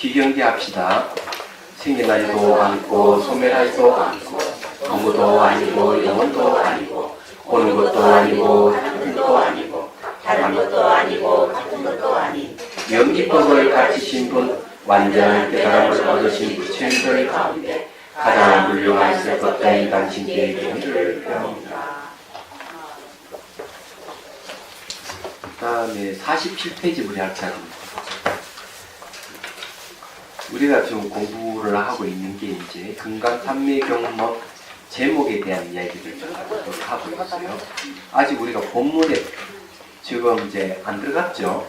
귀경기합시다. 생일날도 아니고 소멸날도 아니고 아무도 아니고 영혼도 아니고 오는 것도 아니고 가는 것도 아니고 다른 것도 아니고 같은 것도 아닌 영기법을 가르치신 분 완전한 깨달음을 얻으신 부처님들 가운데 가장 훌륭하실 것된 당신께 경의를 표합니다. 그 다음에 47페이지 우리 학자입니다. 우리가 지금 공부를 하고 있는 게 이제 금강산매경법 제목에 대한 이야기를 좀 하고 있어요. 아직 우리가 본문에 지금 이제 안 들어갔죠?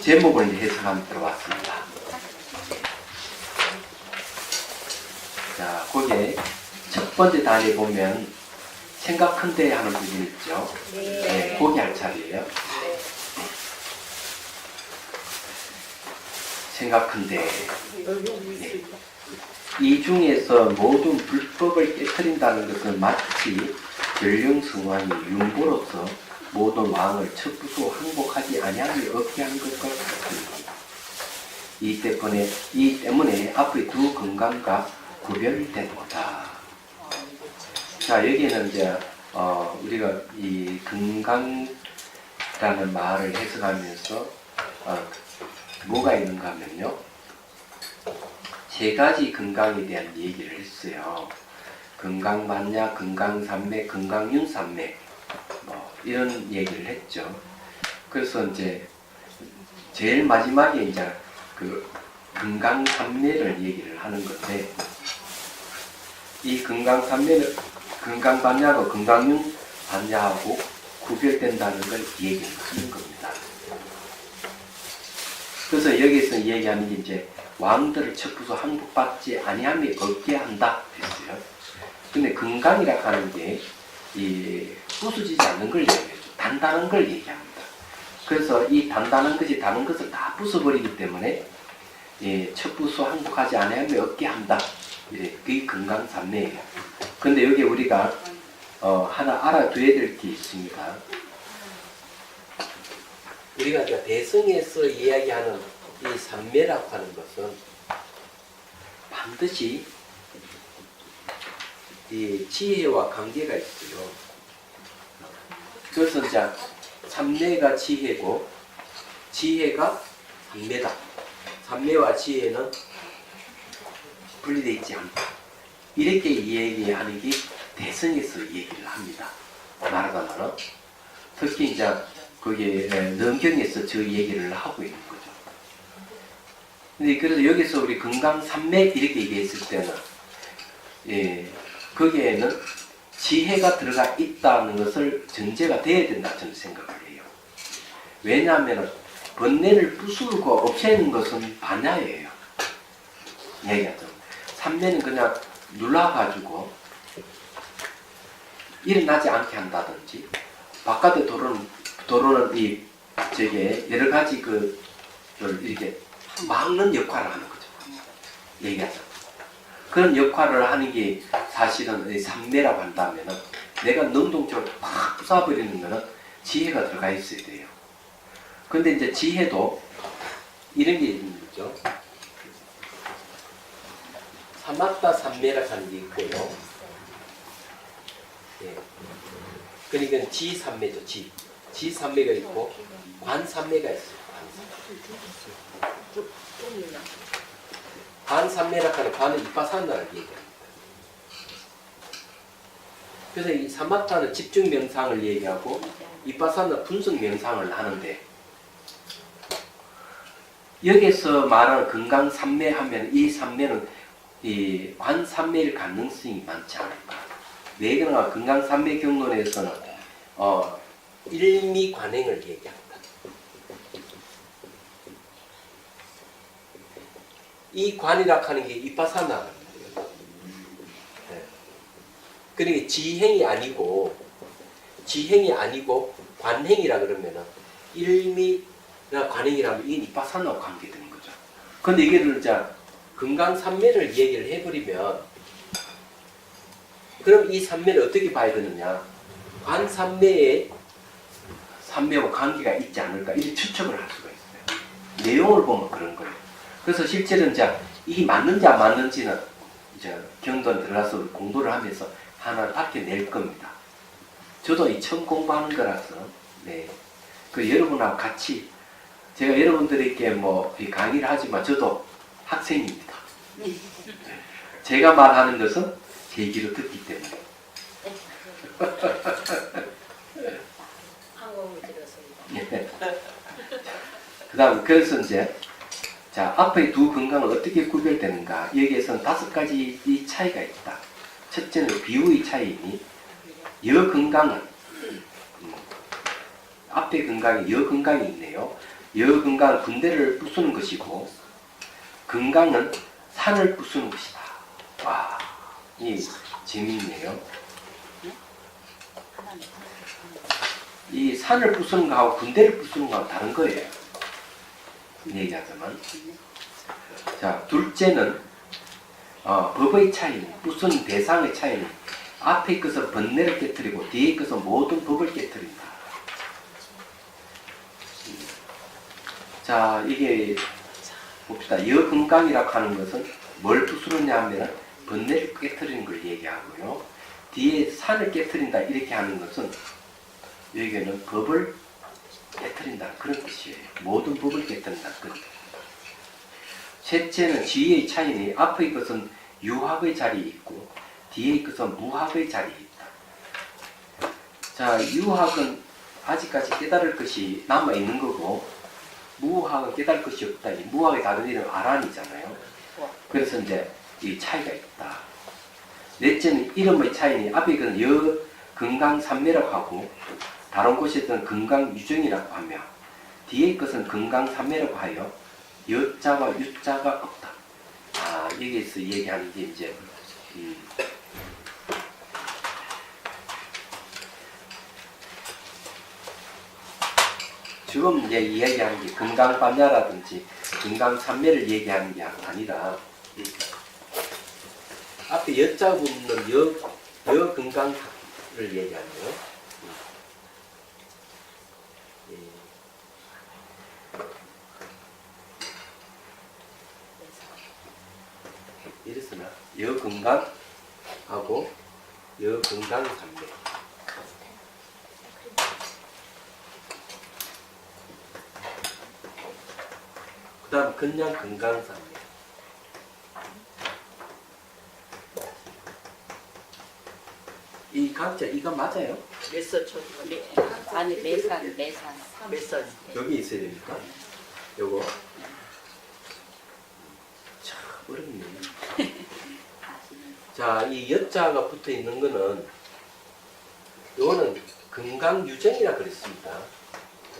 제목을 이제 해석하면 들어왔습니다. 자, 거기에 첫 번째 단에 보면 생각한데 하는 부분 있죠? 네, 거기 할 차례예요. 생각한데 네. 이 중에서 모든 불법을 깨뜨린다는 것은 마치 전령성왕이 윤보로서 모든 왕을 첩부수 항복하지 아니함이 없게 한 것과 같습니다. 이 때문에 앞의 두 건강과 구별되도다. 자, 여기에는 이제 우리가 이 건강이라는 말을 해석하면서 뭐가 있는가 하면요, 세 가지 건강에 대한 얘기를 했어요. 건강만약, 건강산맥, 건강윤산맥 이런 얘기를 했죠. 그래서 이제 제일 마지막에 이제 그 건강산맥을 얘기를 하는 건데, 이 건강산맥을 건강반야하고 건강윤반야하고 구별된다는 걸 얘기를 하는 겁니다. 그래서 여기서 얘기하는 게 이제 왕들을 첩부수 항복받지 아니함이 없게 한다 했어요. 근데 건강이라 하는 게 이 부수지지 않는 걸 얘기해요. 단단한 걸 얘기합니다. 그래서 이 단단한 것이 다른 것을 다 부숴버리기 때문에 첩부수 항복하지 아니함이 없게 한다. 그게 건강산매예요. 근데 여기 우리가 하나 알아둬야 될 게 있습니다. 우리가 이제 대성에서 이야기하는 이 산매라고 하는 것은 반드시 이 지혜와 관계가 있어요. 그래서 이제 산매가 지혜고 지혜가 산매다. 산매와 지혜는 분리되어 있지 않다. 이렇게 이야기하는 게 대성에서 얘기를 합니다. 말하자면 특히 이제 거기에 능경에서 저 얘기를 하고 있는 거죠. 근데 그래서 여기서 우리 건강산맥 이렇게 얘기했을 때는 거기에는 지혜가 들어가 있다는 것을 전제가 돼야 된다 저는 생각을 해요. 왜냐하면 번뇌를 부수고 없애는 것은 반야예요. 얘기하죠. 산매는 그냥 눌러가지고 일어나지 않게 한다든지 바깥에 도로는 여러 가지 이렇게 막는 역할을 하는 거죠. 얘기하죠. 그런 역할을 하는 게 사실은 산매라고 한다면 내가 능동적으로 팍 부숴버리는 거는 지혜가 들어가 있어야 돼요. 근데 이제 지혜도 이런 게 있는 거죠. 사마타 산매라고 하는 게 있고요. 그러니까 지산매죠. 지산매가 있고 관산매가 있어요. 관산매라고 하는 관은 이빠사나를 얘기합니다. 그래서 이 사마타는 집중 명상을 얘기하고 이빠사나는 분석 명상을 하는데, 여기서 말하는 건강산매 하면 이 산매는 이 관산매일 가능성이 많지 않을까. 왜 그런가? 건강산매 경론에서는 일미관행을 얘기합니다. 이 관이라고 하는 게 이빠사나입니다. 그러니까 지행이 아니고 관행이라 그러면은 일미나 관행이라면 이게 이빠사나와 관계되는 거죠. 근데 이게 이제 건강산매를 얘기를 해버리면, 그럼 이 산매를 어떻게 봐야 되느냐? 관산매에 산매와 관계가 있지 않을까? 이렇게 추측을 할 수가 있어요. 내용을 보면 그런 거예요. 그래서 실제로 이제 이게 맞는지 안 맞는지는 이제 경도에 들어가서 공부를 하면서 하나 밝혀낼 겁니다. 저도 이 처음 공부하는 거라서, 네. 그 여러분하고 같이, 제가 여러분들에게 뭐 강의를 하지만 저도 학생입니다. 제가 말하는 것은 제 귀로 듣기 때문에. 한국을 들었습니다. 그 다음, 그래서 이제, 자, 앞의 두 건강은 어떻게 구별되는가? 여기에서는 5가지 이 차이가 있다. 첫째는 비유의 차이니, 여 건강은, 앞의 건강이 여 건강이 있네요. 여 건강은 군대를 부수는 것이고, 건강은 산을 부수는 것이다. 와, 이 재미있네요. 이 산을 부수는 거하고 군대를 부수는 거하고 다른 거예요. 얘기하자면. 자, 둘째는 법의 차이는, 부수는 대상의 차이는 앞의 것은 번뇌를 깨뜨리고 뒤의 것은 모든 법을 깨뜨린다. 자, 이게 봅시다. 여건강이라고 하는 것은 뭘 부수느냐 하면 번뇌를 깨뜨리는 걸 얘기하고요. 뒤에 산을 깨뜨린다 이렇게 하는 것은 여기에는 법을 깨뜨린다 그런 뜻이에요. 모든 법을 깨뜨린다 그런 뜻. 셋째는 지혜의 차이니 앞의 것은 유학의 자리에 있고 뒤의 것은 무학의 자리에 있다. 자, 유학은 아직까지 깨달을 것이 남아있는 거고 무학은 깨달을 것이 없다. 무학의 다른 이름은 아란이잖아요. 그래서 이제 이 차이가 있다. 넷째는 이름의 차이니 앞에 것은 여 건강산매라고 하고 다른 곳에서는 건강유정이라고 하며 뒤에 것은 건강산매라고 하여 여자와 유자가 없다. 아, 여기에서 얘기하는 게 이제 지금 이제 이야기하는 게 건강반야라든지 건강산매를 얘기하는 게 아니라 앞에 여자 붙는 여 건강을 얘기하네요. 이랬으나 여 건강하고 여 건강산매. 그 다음 그냥 건강산매. 이 각자 이거 맞아요? 몇살 초? 아니 매산 몇살? 여기 있어야 됩니까? 요거 참 어렵네. 자, 이 여자가 붙어 있는 거는 요거는 건강유정이라 그랬습니다.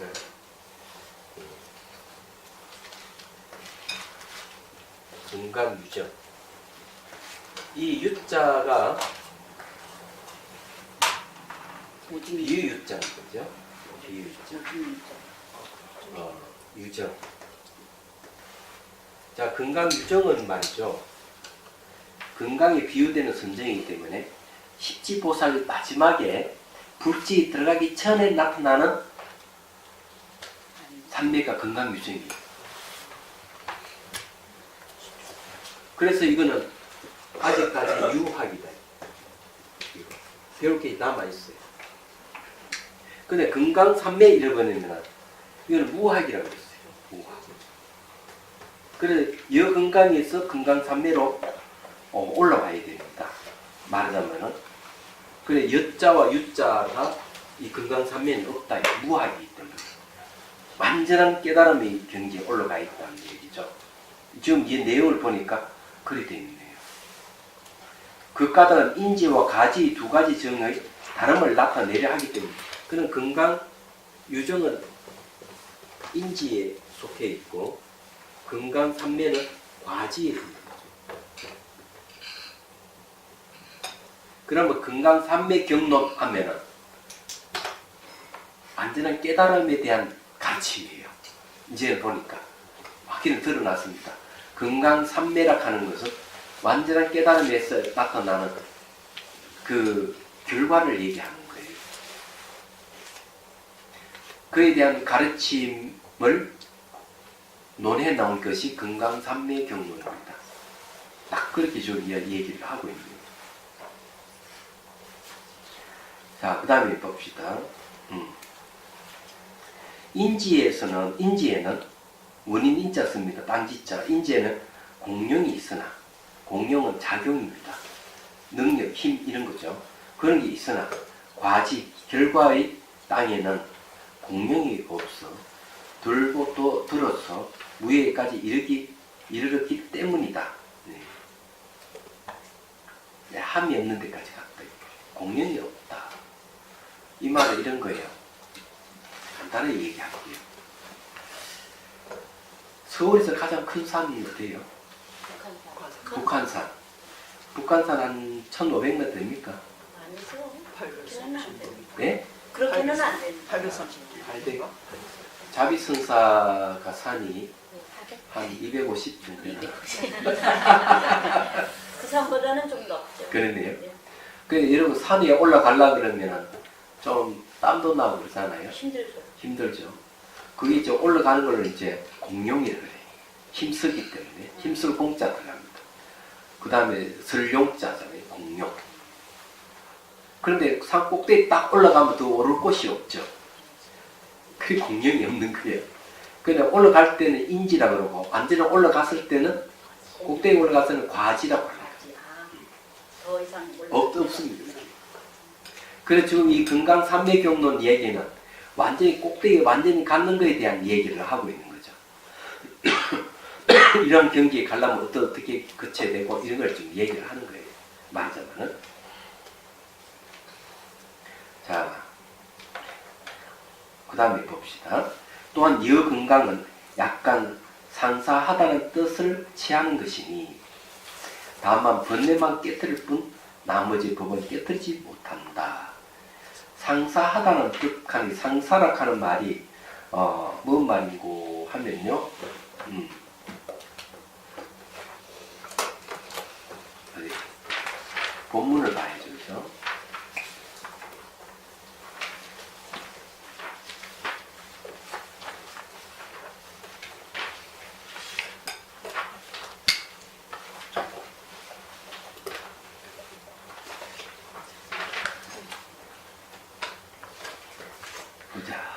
네. 건강유정. 이 유자가 비유유자인 거죠. 비유유자. 유정. 자, 건강유정은 말이죠. 건강에 비유되는 선정이기 때문에 십지보살 마지막에 불지 들어가기 전에 나타나는 산매가 건강유정이에요. 그래서 이거는 아직까지 유학이다. 배울 게 남아있어요. 근데 건강산매 잃어버리면 이거는 무학이라고 했어요. 무학. 그래서 여건강에서 건강산매로 올라와야 됩니다. 말하자면은. 그래, 여자와 유자가 이 건강산매는 없다. 무학이기 때문에. 완전한 깨달음의 경지에 올라가 있다는 얘기죠. 지금 이 내용을 보니까 그리 되어 있네요. 그 까닭은 인지와 가지 두 가지 정의 다름을 나타내려 하기 때문에 그는 건강 유정은 인지에 속해 있고 건강 산매는 과지에 있는 거죠. 그러면 건강 산매 경론 하면은 완전한 깨달음에 대한 가르침이에요. 이제 보니까 확실히 드러났습니다. 건강 산매라 하는 것은 완전한 깨달음에서 나타나는 그 결과를 얘기하는 거예요. 그에 대한 가르침을 논해 나온 것이 금강산매 경론입니다. 딱 그렇게 좀 얘기를 하고 있는 거예요. 자, 그 다음에 봅시다. 인지에는 원인 인자 씁니다. 땅지자. 인지에는 공령이 있으나, 공령은 작용입니다. 능력, 힘 이런 거죠. 그런 게 있으나 과지, 결과의 땅에는 공령이 없어 들고 또 들어서 무예까지 이르렀기 때문이다. 네, 함이 없는 데까지 갔다. 공령이 없다. 이 말은 이런 거예요. 간단하게 얘기할게요. 서울에서 가장 큰 산이 어디예요? 북한산. 북한산 한 1,500m 됩니까? 아니죠. 830. 네? 그렇게는 안 됩니다. 830. 800. 자비승사가 산이 한 250 정도 되나? 그 산보다는 좀 높죠. 그러네요. 그 이러고 산 위에 올라가려 그러면 좀 땀도 나고 그러잖아요. 힘들죠. 힘들죠. 그게 이제 올라가는 걸 이제 공룡이라고 해요. 힘쓰기 때문에 힘쓸 공자 들어갑니다. 그 다음에 설용자잖아요. 공룡. 그런데 산 꼭대기 딱 올라가면 더 오를 곳이 없죠. 그게 공룡이 없는 거예요. 그냥 올라갈 때는 인지라 그러고 완전히 올라갔을 때는 꼭대기 올라가서는 과지라고 해요. 더 이상 없습니다. 그래서 지금 이 금강산매경론 얘기는 완전히 꼭대기에 완전히 갖는 것에 대한 얘기를 하고 있는 거죠. 이런 경기에 가려면 어떻게 거쳐야 되고 이런 걸 좀 얘기를 하는 거예요. 말하자면은. 자, 그 다음에 봅시다. 또한 여금강은 약간 상사하다는 뜻을 취하는 것이니 다만 번뇌만 깨뜨릴 뿐 나머지 법은 깨뜨리지 못한다. 상사하다는 뜻하니 상사라 하는 말이 뭔 말이고 하면요. 본문을 봐야죠. 그죠? 보자.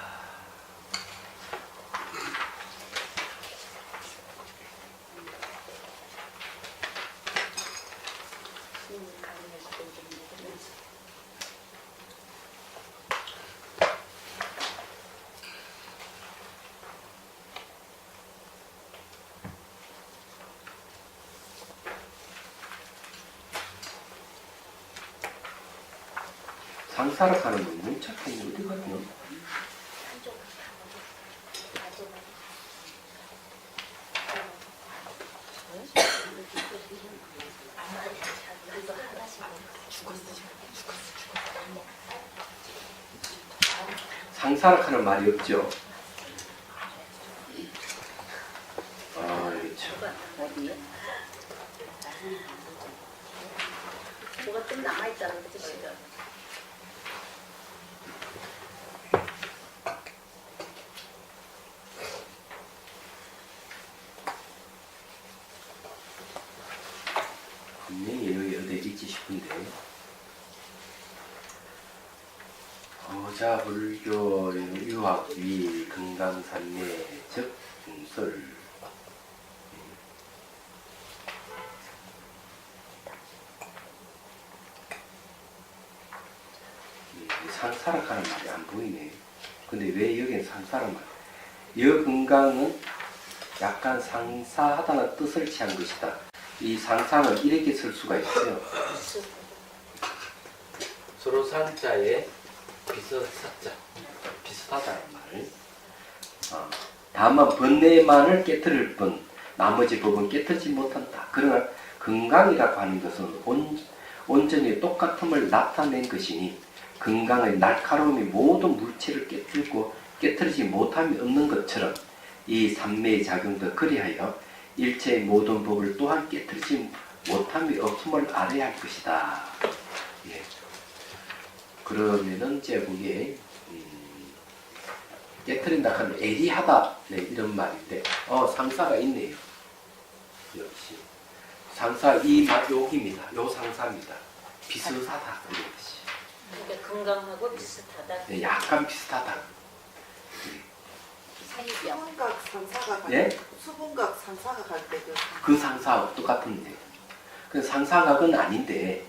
상사라 하는 건 문착행이 어디 갔노? 상사라 하는 말이 없죠. 그렇죠. 어디에? 뭐가 좀 남아있잖아, 그치, 지금. 분명히 여기 어디 있지 싶은데. 거자불교 유학위 금강산내 적중설. 상사라 하는 말이 안 보이네. 근데 왜 여기는 상사라 말? 여금강은 약간 상사하다는 뜻을 취한 것이다. 이 상사는 이렇게 쓸 수가 있어요. 서로 산자에 비슷하자. 비슷하다는 말. 다만 번뇌만을 깨뜨릴 뿐 나머지 법은 깨뜨리지 못한다. 그러나 금강이라고 하는 것은 온전히 똑같음을 나타낸 것이니 금강의 날카로움이 모든 물체를 깨뜨리고 깨뜨리지 못함이 없는 것처럼 이 삼매의 작용도 그리하여 일체의 모든 법을 또한 깨뜨리지 못함이 없음을 알아야 할 것이다. 예. 그러면은 이제 그게 깨트린다 하면 애리하다 네, 이런 말인데 상사가 있네요. 역시 상사 이 맛 여기입니다. 요 상사입니다. 비슷하다 그런 뜻이. 그러니까 건강하고 비슷하다. 네, 약간 비슷하다. 사이병. 수분각 상사가 갈 예? 때, 수분각 상사가 갈 때 그 상사하고 똑같은데. 그 상사각은 아닌데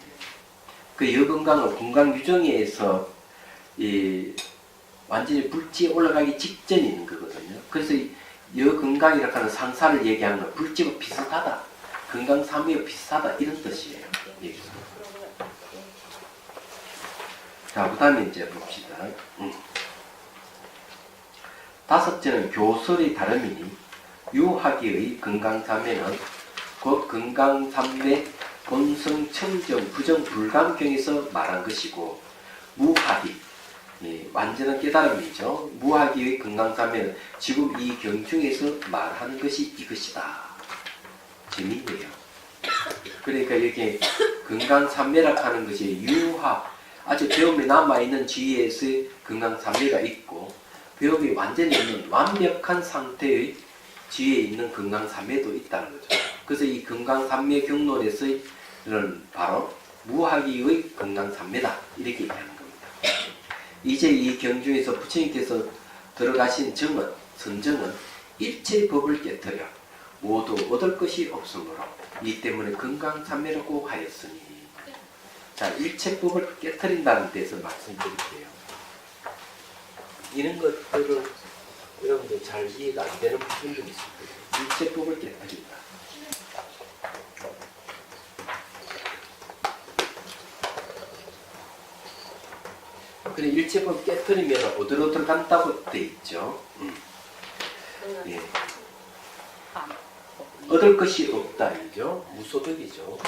그 여건강은 건강 유정에서 이 완전히 불지에 올라가기 직전에 있는 거거든요. 그래서 여건강이라고 하는 상사를 얘기하는 건 불지와 비슷하다. 건강 삼위와 비슷하다 이런 뜻이에요. 여기서. 자, 그 다음에 이제 봅시다. 다섯째는 교설의 다름이니 유하기의 건강삼매는 곧 건강삼매 본성 청정 부정 불감경에서 말한 것이고 무하기 완전한 깨달음이죠. 무하기의 건강삼매는 지금 이 경중에서 말하는 것이 이것이다. 재미있네요. 그러니까 여기 건강삼매라 하는 것이 유하 아주 배움이 남아있는 지위에서의 건강삼매가 있고 배움이 완전히 있는 완벽한 상태의 지위에 있는 건강삼매도 있다는 거죠. 그래서 이 건강삼매 경론에서의 바로 무하기의 건강삼매다 이렇게 얘기하는 겁니다. 이제 이 경중에서 부처님께서 들어가신 정은 선정은 일체 법을 깨뜨려 모두 얻을 것이 없으므로 이 때문에 건강삼매라고 하였으니 자 일체법을 깨뜨린다는 데서 말씀드릴게요. 이런 것들을 여러분들 잘 이해가 안 되는 부분들이 있습니다. 일체법을 깨뜨린다. 그래 일체법 깨뜨리면 어디로 들어간다고 돼 있죠. 예. 얻을 것이 없다 이죠. 무소득이죠.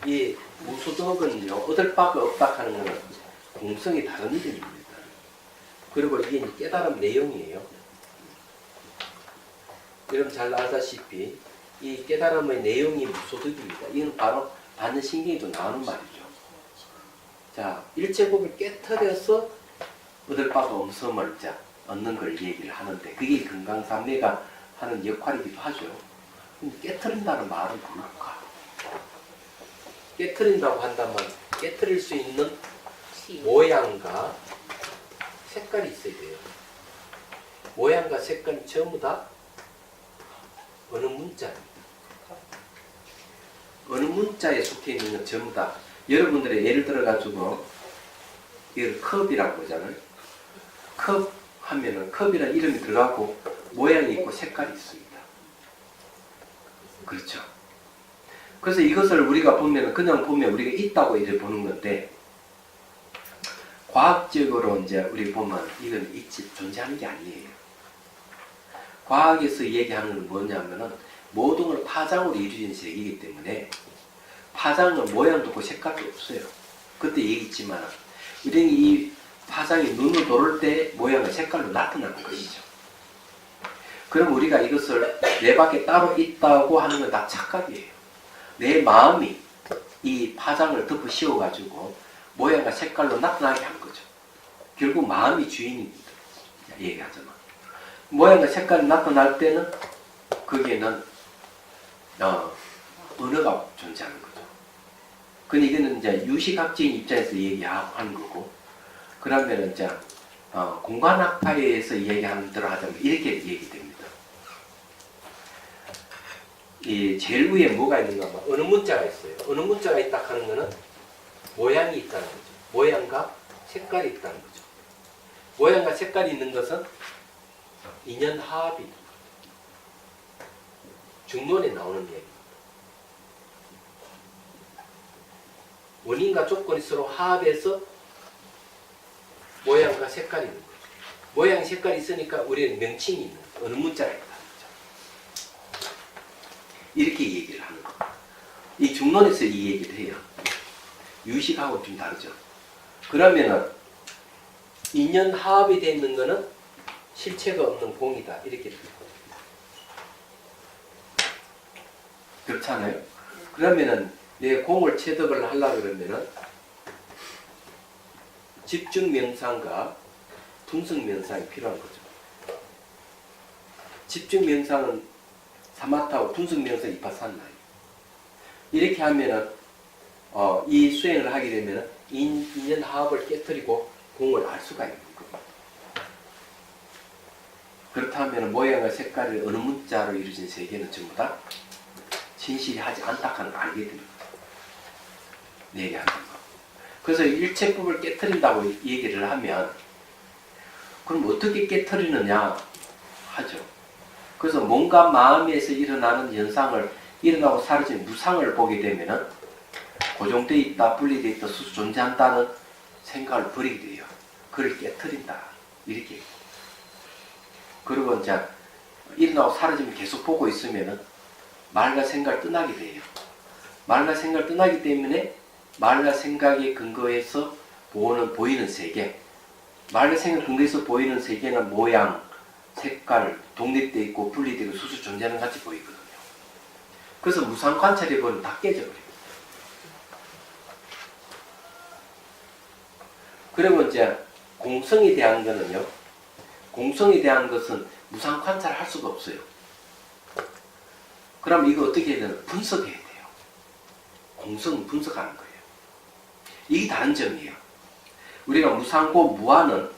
이 무소득은요 얻을 바가 없다 하는 것은 공성이 다른 일입니다. 그리고 이게 이제 깨달음 내용이에요. 여러분 잘 알다시피 이 깨달음의 내용이 무소득입니다. 이건 바로 반신경에도 나오는 말이죠. 자 일체법을 깨뜨려서 얻을 바가 없음을 얻는 걸 얘기를 하는데 그게 건강삼매가 하는 역할이기도 하죠. 깨뜨린다는 말은 뭘까? 깨뜨린다고 한다면 깨뜨릴 수 있는 모양과 색깔이 있어야 돼요. 모양과 색깔이 전부 다 어느 문자입니다. 어느 문자에 속해 있는 건 전부 다 여러분들의 예를 들어 가지고 이걸 컵이라고 하잖아요. 컵 하면은 컵이라는 이름이 들어가고 모양이 있고 색깔이 있습니다. 그렇죠. 그래서 이것을 우리가 보면 그냥 보면 우리가 있다고 이제 보는 건데 과학적으로 이제 우리 보면 이건 있지 존재하는 게 아니에요. 과학에서 얘기하는 건 뭐냐면은 모든 걸 파장으로 이루어진 세계이기 때문에 파장은 모양도 없고 색깔도 없어요. 그때 얘기했지만 우리는 이 파장이 눈을 돌을 때 모양과 색깔로 나타나는 것이죠. 그럼 우리가 이것을 내 밖에 따로 있다고 하는 건 다 착각이에요. 내 마음이 이 파장을 덮어 씌워가지고 모양과 색깔로 나타나게 한 거죠. 결국 마음이 주인입니다. 얘기하자면. 모양과 색깔이 나타날 때는 거기에는 언어가 존재하는 거죠. 근데 이거는 이제 유식학적인 입장에서 얘기하는 거고, 그러면 이제 공간학파에서 얘기하는 대로 하자면 이렇게 얘기됩니다. 이 제일 위에 뭐가 있는가 하면 어느 문자가 있어요. 어느 문자가 있다 하는 거는 모양이 있다는 거죠. 모양과 색깔이 있다는 거죠. 모양과 색깔이 있는 것은 인연하합이 중론에 나오는 얘기입니다. 원인과 조건이 서로 하합해서 모양과 색깔이 있는 거죠. 모양, 색깔이 있으니까 우리는 명칭이 있는 거죠. 어느 문자가 있다는 거죠. 이렇게 얘기를 하는 거예요. 이 중론에서 이 얘기를 해요. 유식하고 좀 다르죠. 그러면은 인연하합이 되어 있는 거는 실체가 없는 공이다. 이렇게 됩니다. 그렇잖아요. 그러면은 내 공을 체득을 하려고 그러면은 집중 명상과 분석 명상이 필요한 거죠. 집중 명상은 사마타고 분석 명상 이파사나예요. 이렇게 하면은 이 수행을 하게 되면은 인연 화합을 깨뜨리고 공을 알 수가 있는 거예요. 그렇다면 모양과 색깔이 어느 문자로 이루어진 세계는 전부 다 진실이 하지 않다 하는 걸 알게 됩니다. 얘기하는 거. 그래서 일체법을 깨뜨린다고 얘기를 하면 그럼 어떻게 깨뜨리느냐 하죠. 그래서 몸과 마음에서 일어나는 현상을 일어나고 사라지는 무상을 보게 되면은 고정되어 있다, 분리되어 있다, 스스로 존재한다는 생각을 버리게 돼요. 그걸 깨뜨린다. 이렇게. 그리고 이제 일어나고 사라지면 계속 보고 있으면은 말과 생각을 떠나게 돼요. 말과 생각을 떠나기 때문에 말과 생각에 근거해서 보이는 세계, 말과 생각 근거해서 보이는 세계는 모양, 색깔, 독립되어 있고 분리되어 있고 스스로 존재하는 같이 보이거든요. 그래서 무상 관찰해보면 다 깨져버려요. 그리고 이제 공성에 대한 거는요, 공성에 대한 것은 무상 관찰을 할 수가 없어요. 그럼 이거 어떻게 해야 되나? 분석해야 돼요. 공성은 분석하는 거예요. 이게 다른 점이에요. 우리가 무상고 무아는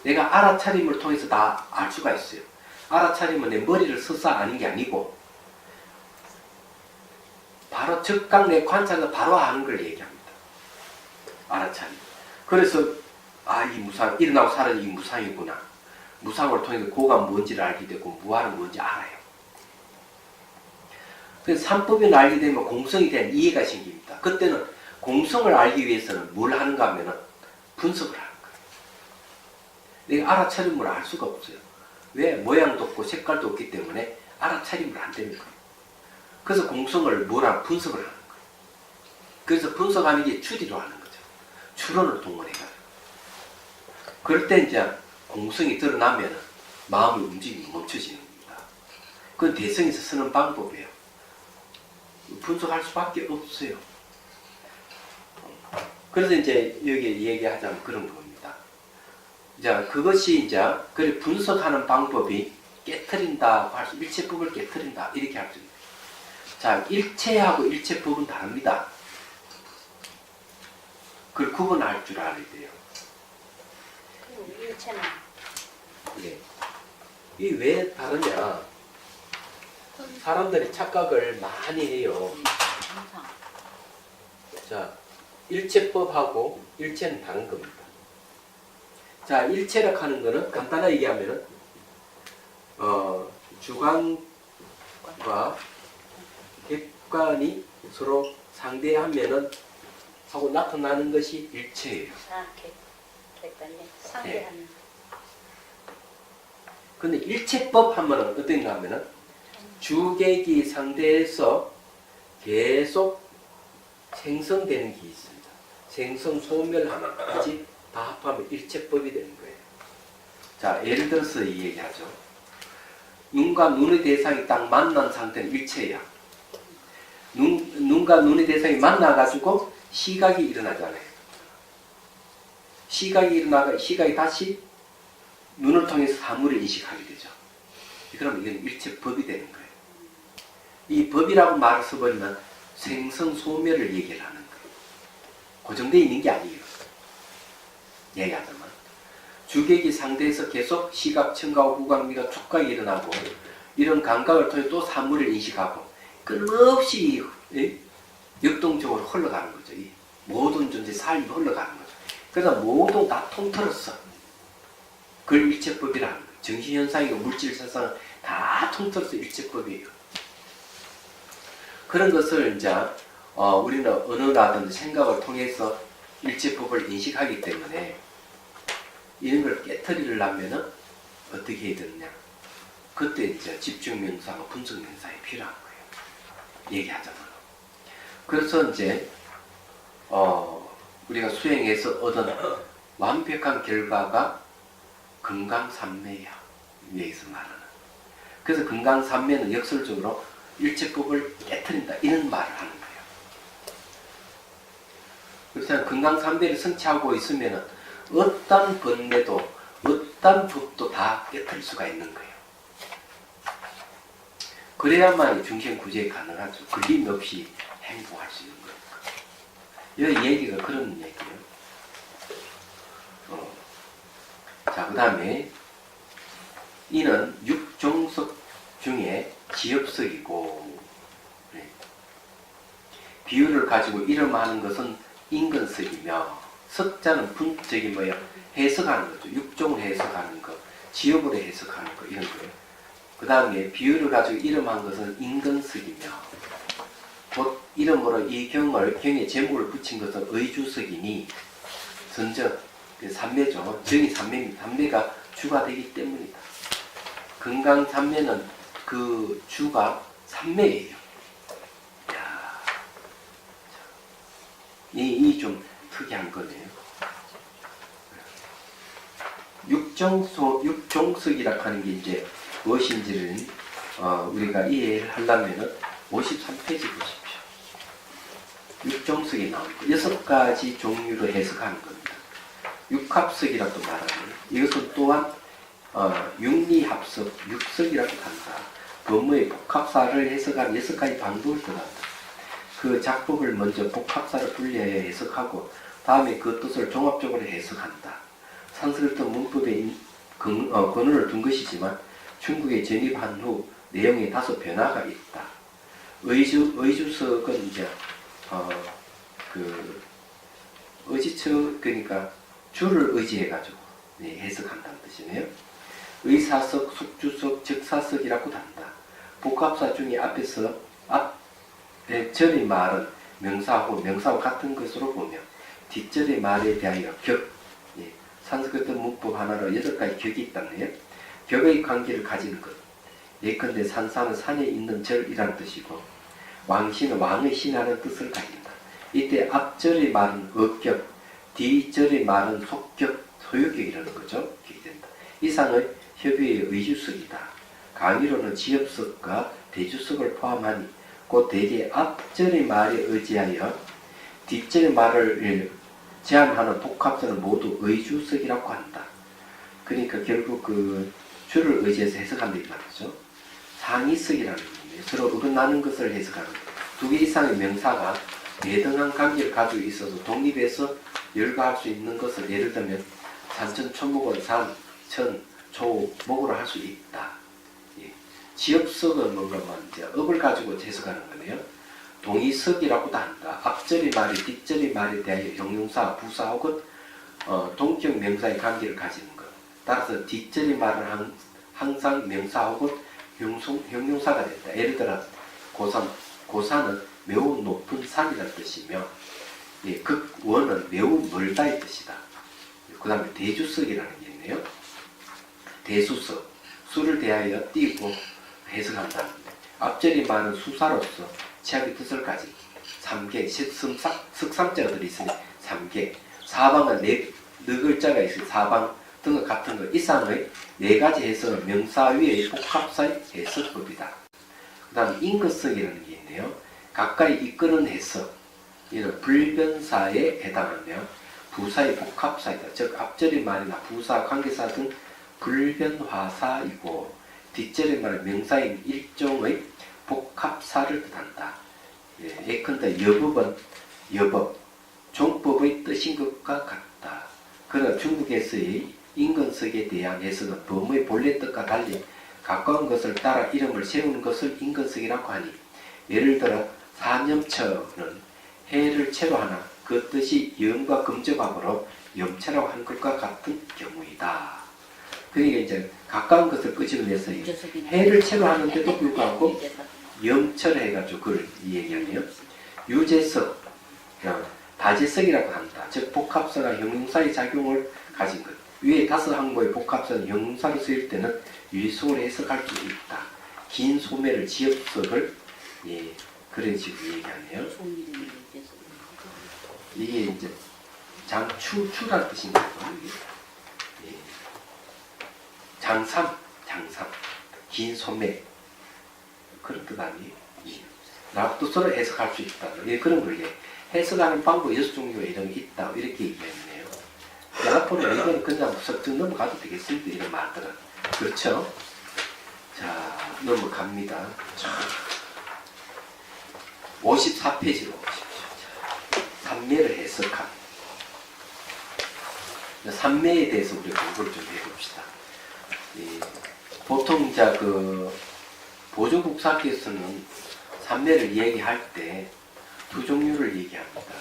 내가 알아차림을 통해서 다 알 수가 있어요. 알아차림은 내 머리를 써서 아는 게 아니고 바로 즉각 내 관찰에서 바로 아는 걸 얘기합니다. 알아차림. 그래서 이 무상, 일어나고 사라진 이 무상이구나. 무상을 통해서 고가 뭔지를 알게 되고 무아는 뭔지 알아요. 그래서 삼법을 알게 되면 공성에 대한 이해가 생깁니다. 그때는 공성을 알기 위해서는 뭘 하는가 하면은 분석을 하는 거예요. 내가 알아차림을 알 수가 없어요. 왜? 모양도 없고 색깔도 없기 때문에 알아차림을 안 되는 거예요. 그래서 공성을 분석을 하는 거예요. 그래서 분석하는 게 추리로 하는 거죠. 추론을 동원해가지고. 그럴 때 이제 공성이 드러나면 마음의 움직임이 멈춰지는 겁니다. 그건 대성에서 쓰는 방법이에요. 분석할 수밖에 없어요. 그래서 이제 여기 얘기하자면 그런 겁니다. 자, 그것이 이제 그 분석하는 방법이 깨트린다, 일체법을 깨트린다 이렇게 할 수 있어요. 자, 일체하고 일체법은 다릅니다. 그걸 구분할 줄 알아야 돼요. 일체는 네. 이게 왜 다르냐? 사람들이 착각을 많이 해요. 항상 자, 일체법하고 일체는 다른 겁니다. 자, 일체력 하는 거는 간단하게 얘기하면은 주관과 객관이 서로 상대하면은 하고 나타나는 것이 일체예요. 객관이 상대하는 근데 일체법 하면은 어떤가 하면은 주객이 상대에서 계속 생성되는 게 있습니다. 생성 소멸하는 것이 다 합하면 일체법이 되는 거예요. 자, 예를 들어서 이 얘기하죠. 눈과 눈의 대상이 딱 만난 상태는 일체야. 눈과 눈의 대상이 만나가지고 시각이 일어나잖아요. 시각이 일어나가 시각이 다시 눈을 통해서 사물을 인식하게 되죠. 그럼 이건 일체법이 되는 거예요. 이 법이라고 말을 써버리면 생성 소멸을 얘기를 하는 거예요. 고정되어 있는 게 아니에요. 얘기하자면 주객이 상대에서 계속 시각, 청각, 후각, 미각, 촉각이 일어나고 이런 감각을 통해 또 사물을 인식하고 끊임없이 역동적으로 흘러가는 거죠. 이 모든 존재 삶이 흘러가는 거죠. 그래서 모두 다 통틀었어. 그걸 일체법이라는 거예요. 정신현상이고 물질세상은 다 통틀어서 일체법이에요. 그런 것을 이제 우리는 언어라든지 생각을 통해서 일체법을 인식하기 때문에 이런 걸 깨트리려면은 어떻게 해야 되느냐. 그때 이제 집중명상과 분석명상이 필요한 거예요. 얘기하자면. 그래서 이제 우리가 수행해서 얻은 완벽한 결과가 건강삼매야. 여기서 말하는. 그래서 건강삼매는 역설적으로 일체법을 깨트린다 이런 말을 하는 거예요. 그래서 금강삼배를 성취하고 있으면 어떤 번뇌도 어떤 법도 다 깨트릴 수가 있는 거예요. 그래야만 중생구제가 가능하죠. 걸림 없이 행복할 수 있는 거예요. 이 얘기가 그런 얘기예요. 자, 그 다음에 이는 육종석 중에 지엽석이고, 비유를 가지고 이름하는 것은 인근석이며, 석자는 저기 뭐야 해석하는 거죠. 육종을 해석하는 거, 지엽으로 해석하는 거 이런 거예요. 그 다음에 비유를 가지고 이름한 것은 인근석이며, 곧 이름으로 이 경에 제목을 붙인 것은 의주석이니, 선적 삼매죠. 정이 삼매입니다. 삼매가 주가 되기 때문이다. 금강삼매는 그 주가 삼매예요. 이 좀 특이한 거네요. 육종석이라 하는 게 이제 무엇인지를 우리가 이해를 하려면 53페이지 보십시오. 육종석이 나옵니다. 6가지 종류로 해석하는 겁니다. 육합석이라고 말하는, 이것은 또한 육리합석, 육석이라고 한다. 법무의 복합사를 해석한 6가지 방법을 들어간다. 그 작법을 먼저 복합사를 분리하여 해석하고 다음에 그 뜻을 종합적으로 해석한다. 산스크리트 문법에 근원을 둔 것이지만 중국에 전입한 후 내용에 다소 변화가 있다. 의주석은 이제 의지처, 그러니까 주를 의지해가지고 해석한다는 뜻이네요. 의사석, 숙주석, 적사석이라고도 한다. 복합사 중에 앞에서 절의 말은 명사하고 같은 것으로 보며 뒷절의 말에 대하여 격, 산스크리트 문법 하나로 8가지 격이 있다네요. 격의 관계를 가지는 것. 예컨대 산사는 산에 있는 절이라는 뜻이고 왕신은 왕의 신하는 뜻을 가진다. 이때 앞절의 말은 어격, 뒤절의 말은 속격, 소유격이라는 거죠. 된다. 이상의 협의의 의주석이다. 강의로는 지엽석과 대주석을 포함하니 곧 대개 앞절의 말에 의지하여 뒷절의 말을 제한하는 복합설은 모두 의주석이라고 한다. 그러니까 결국 그 주를 의지해서 해석한다 이 말이죠. 상이석이라는 겁니다. 서로 어긋나는 것을 해석하는 것. 2개 이상의 명사가 대등한 관계를 가지고 있어서 독립해서 열거할 수 있는 것을 예를 들면 산천 초목은 산, 천, 초, 목으로 할 수 있다. 지엽석은 뭔가 이제 업을 가지고 해석하는 거네요. 동의석이라고도 한다. 앞절의 말이 뒷절의 말에 대하여 형용사, 부사 혹은 동격 명사의 관계를 가지는 것. 따라서 뒷절의 말은 항상 명사 혹은 형용사가 된다. 예를 들어 고산은 매우 높은 산이라는 뜻이며 극원은 매우 멀다의 뜻이다. 그 다음에 대주석이라는 게 있네요. 대수석, 수를 대하여 띄고 해석한다는데 앞절의 말은 수사로서 치압의 뜻을 가진 삼계, 석삼자들이 있으니 삼계, 사방은 네 글자가 있으니 사방 등과 같은 것 이상의 4가지 해석은 명사 위의 복합사의 해석법이다. 그 다음 인거석이라는 게 있네요. 가까이 이끄는 해석, 이는 불변사에 해당하며 부사의 복합사이다. 즉 앞절의 말이나 부사, 관계사 등 불변화사이고 뒷절의 말은 명사인 일종의 복합사를 뜻한다. 예컨대 여법은 여법, 종법의 뜻인 것과 같다. 그러나 중국에서의 인근석에 대한 해석은 법의 본래 뜻과 달리 가까운 것을 따라 이름을 세우는 것을 인근석이라고 하니 예를 들어 사념처는 해를 채로 하나 그 뜻이 염과 금조합으로 염체라고 하는 것과 같은 경우이다. 그러니까 이제 가까운 것을 끄집어내서 해를 채로 하는데도 불구하고 염철을 해가지고 그걸 이야기하네요. 유재석, 다재석이라고 한다. 즉 복합사가 형용사의 작용을 가진 것. 위에 5항목의 복합사는 형용사로 쓰일 때는 유의속으로 해석할 수 있다. 긴 소매를 지엽석을 그런 식으로 얘기하네요. 이게 이제 추라는 뜻인가요? 장삼, 긴 소매 그런 뜻 아니에요? 또 서로 해석할 수 있다. 예, 그런 걸 해석하는 방법 6종류가 이런 게 있다. 이렇게 얘기했네요. 앞으로 이거는 그냥 쓱 넘어가도 되겠습니다. 이런 말들은. 그렇죠? 자, 넘어갑니다. 54페이지로 오십시오. 삼매를 해석한. 삼매에 대해서 우리 공부를 좀 해봅시다. 보통 이제 보조국사께서는 삼매를 얘기할 때 두 종류를 얘기합니다.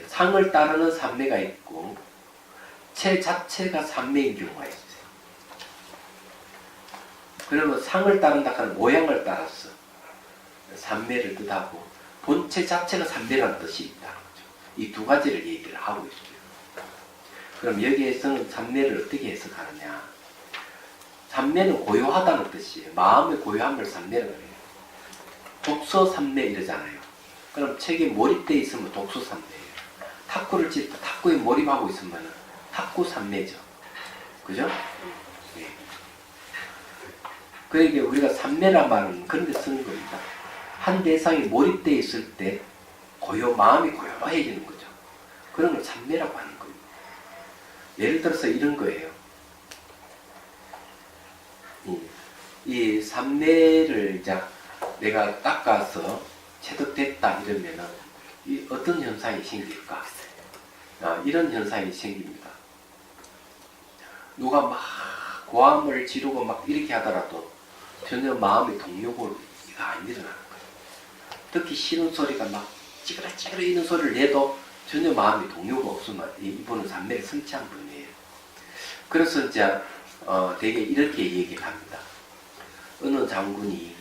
상을 따르는 삼매가 있고 체 자체가 삼매인 경우가 있어요. 그러면 상을 따른다 하는 모양을 따라서 삼매를 뜻하고 본체 자체가 삼매라는 뜻이 있다는 거죠. 이 두 가지를 얘기를 하고 있어요. 그럼 여기에서는 삼매를 어떻게 해석하느냐? 삼매는 고요하다는 뜻이에요. 마음의 고요함을 삼매라고 해요. 독서 삼매 이러잖아요. 그럼 책에 몰입되어 있으면 독서 삼매예요. 탁구를 칠 때 탁구에 몰입하고 있으면 탁구 삼매죠. 그죠? 네. 그러니까 우리가 삼매란 말은 그런 데 쓰는 겁니다. 한 대상이 몰입되어 있을 때 마음이 고요해지는 거죠. 그런 걸 삼매라고 하는 거예요. 예를 들어서 이런 거예요. 이 삼매를 이제 내가 닦아서 체득됐다 이러면은 이 어떤 현상이 생길까? 이런 현상이 생깁니다. 누가 막 고함을 지르고 막 이렇게 하더라도 전혀 마음의 동요가 안 일어나는 거예요. 듣기 싫은 소리가 막 찌그러찌그러 있는 소리를 내도 전혀 마음의 동요가 없으면 이분은 삼매를 성취한 분이에요. 그래서 이제 되게 이렇게 얘기를 합니다. 어느 장군이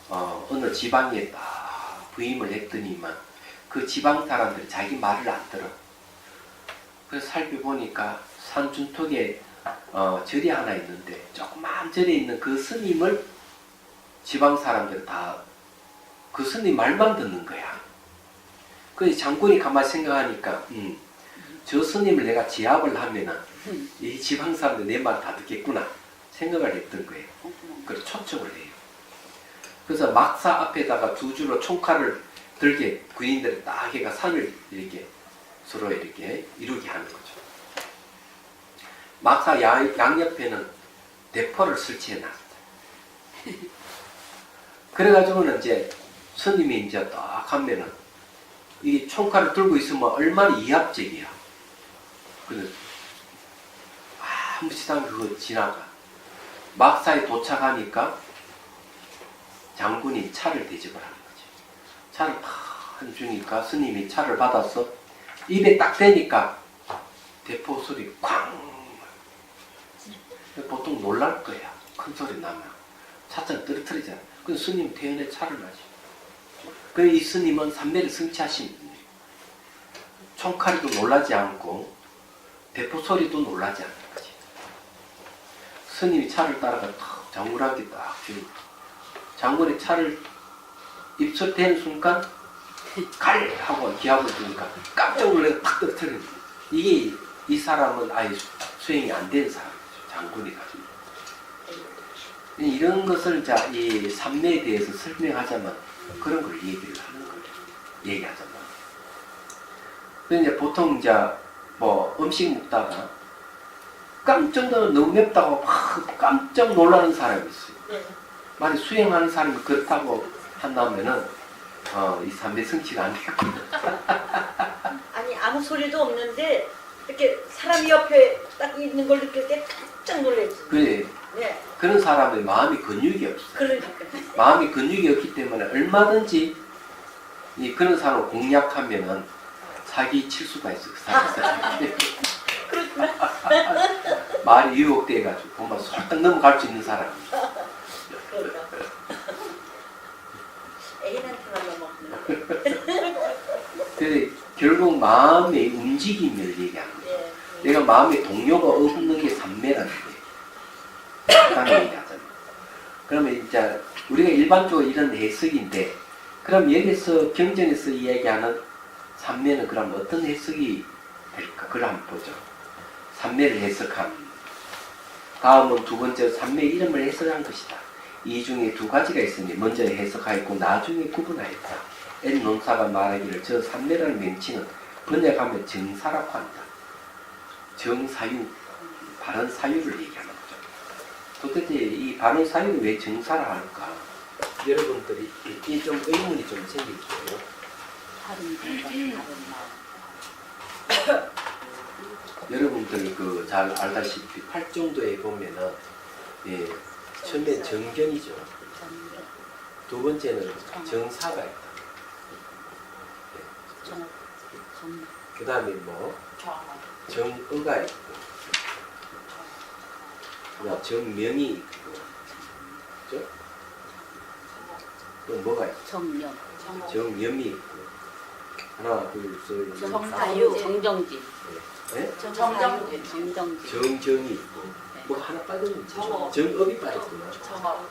어느 지방에 딱 부임을 했더니만 그 지방 사람들이 자기 말을 안 들어. 그래서 살펴보니까 산 준턱에 절이 하나 있는데 조그만 절에 있는 그 스님을 지방 사람들 다 그 스님 말만 듣는 거야. 그래서 장군이 가만히 생각하니까 저 스님을 내가 제압을 하면은 이 지방 사람들 내 말 다 듣겠구나 생각을 했던 거예요. 그래서 초청을 해요. 그래서 막사 앞에다가 두 줄로 총칼을 들게 군인들이 딱 해가 산을 이렇게 서로 이렇게 이루게 하는 거죠. 막사 양옆에는 대포를 설치해 놨어요. 그래가지고는 이제 스님이 이제 딱 하면은 이 총칼을 들고 있으면 얼마나 이합적이야. 근데 아무 시당 그거 지나가. 막사에 도착하니까 장군이 차를 대접을 하는 거지. 차를 팍 주니까 스님이 차를 받아서 입에 딱 대니까 대포 소리 쾅. 보통 놀랄 거야. 큰 소리 나면. 차창 떨어뜨리잖아. 근데 스님 태연의 차를 마시. 그래서 이 스님은 삼매를 성취하신 분이에요. 총칼이도 놀라지 않고 대포 소리도 놀라지 않는 거지. 스님이 차를 따라가 탁 장군한테 딱 주니까 장군의 차를 입술 대는 순간 갈! 하고 기합을 주니까 깜짝 놀라서 탁 떨어뜨리는 거예요. 이게 이 사람은 아예 수행이 안 된 사람이죠. 장군이 가지고. 이런 것을 자, 이 삼매에 대해서 설명하자면 그런 걸 얘기를 하는 거예요. 얘기하자면. 근데 보통 이제 뭐 음식 먹다가 깜짝 놀라 너무 맵다고 막 깜짝 놀라는 사람이 있어요. 네. 만약 수행하는 사람이 그렇다고 한다면은 이 삼매 성취가 안 되거든요. 아니 아무 소리도 없는데 이렇게 사람이 옆에 딱 있는 걸 느낄 때 깜짝 놀랐지. 그래. 네. 그런 사람의 마음이 근육이 없어요. 그러니까. 마음이 근육이 없기 때문에 얼마든지 그런 사람을 공략하면은 사기 칠 수가 있어요. 그렇구나. 말이 유혹돼가지고 보면 솔딱 넘어갈 수 있는 사람이에요. 그러니까. 애인한테만 넘어가는. 그래서 결국 마음의 움직임을 얘기하는 거예요. 네. 내가 마음에 동요가 없는 게 삼매라는 거예요. 라는 얘기하잖아요. 그러면 이제 우리가 일반적으로 이런 해석인데, 그럼 여기서 경전에서 이야기하는 삼매는 그럼 어떤 해석이 될까? 그걸 한번 보죠. 삼매를 해석한. 다음은 두 번째 삼매 이름을 해석한 것이다. 이 중에 두 가지가 있으니 먼저 해석하였고 나중에 구분하였다. N 논사가 말하기를 저 삼매라는 명칭은 번역하면 정사라고 한다. 정사유, 발언 사유를 얘기하는 거죠. 도대체 이 발언 사유를 왜 정사라 할까? 여러분들이 이 좀 의문이 좀 생길 거예요. 여러분들 그 잘 알다시피 팔정도에 보면은 예, 처음에 정견이죠. 두 번째는 정사가 있다. 그 다음에 뭐 정어가 있고, 그다음 정명이 있고, 그죠? 또 뭐가 있고? 정명이 있고, 하나, 둘, 셋, 넷, 정사유. 정정진. 네? 정정진. 정정진. 정정이 있고, 뭐 하나 빠졌는지 정업이 빠졌구나. 정업.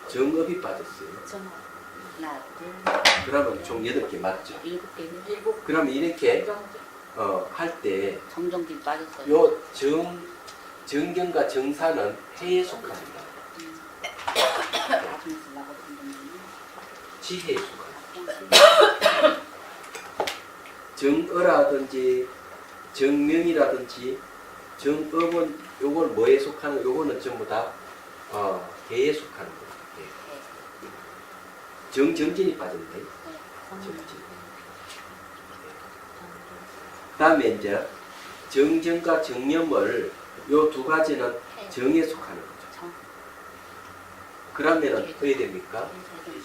정업이 빠졌어요. 하나, 둘, 그러면 총 8개 맞죠? 7개는 그러면 이렇게 할 때 정정진 빠졌어요. 요 정경과 정사는 해에 속합니다. 나중에 쓰려고 정정진. 지혜에 속합니다. 정어라든지 정명이라든지 정업은 요걸 뭐에 속하는, 요거는 전부 다 해에 속하는 거예요. 정정진이 빠졌네. 정진. 다음에 이제 정정과 정념을 요 두 가지는 정에 속하는 거죠. 그러면은 어떻게 됩니까?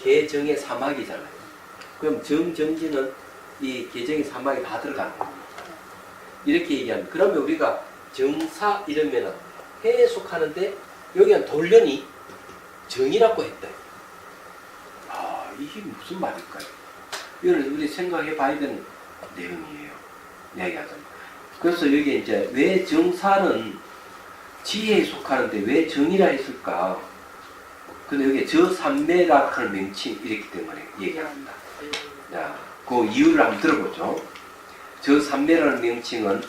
개정의 사막이잖아요. 그럼 정정진은 이 개정의 사막이 다 들어가는 겁니다. 이렇게 얘기하면, 그러면 우리가 정사 이러면은 해에 속하는데 여기는 돌련이 정이라고 했다. 아, 이게 무슨 말일까요? 이걸 우리 생각해 봐야 되는 내용이에요. 이야기하자면. 그래서 여기 이제 왜 정사는 지혜에 속하는데 왜 정이라 했을까? 근데 여기 저 삼매라 하는 명칭 이렇기 때문에 얘기합니다. 자, 그 이유를 한번 들어보죠. 저 삼매라는 명칭은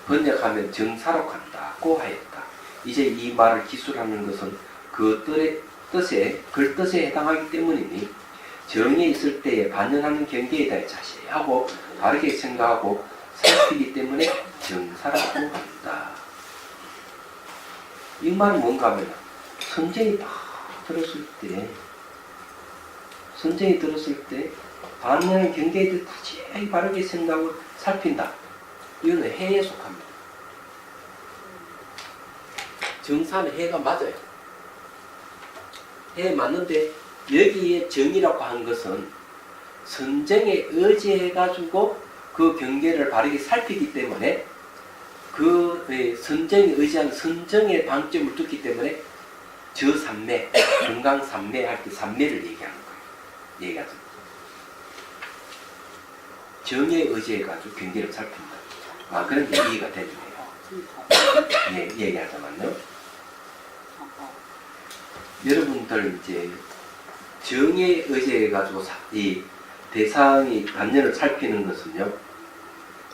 번역하면 정사라고 한다고 하였다. 이제 이 말을 기술하는 것은 그 글뜻에 해당하기 때문이니 정에 있을 때에 반연하는 경계에 대해 자세하고 바르게 생각하고 살피기 때문에 정사라고 한다. 이 말은 뭔가 하면 선생이 들었을 때 반연하는 경계에 대해 자세히 바르게 생각하고 살핀다. 이거는 해에 속합니다. 정사는 해가 맞아요. 해에 맞는데 여기에 정이라고 한 것은 선정에 의지해가지고 그 경계를 바르게 살피기 때문에 그 선정에 의지한 선정의 방점을 두기 때문에 저 삼매, 금강 삼매 할 때 삼매를 얘기하는 거예요. 얘기하죠. 정에 의지해가지고 경계를 살핀다. 아, 그런 게 이해가 되네요. 예, 얘기하자면요. 여러분들 이제 정에 의지해가지고 이 대상이 반연을 살피는 것은요,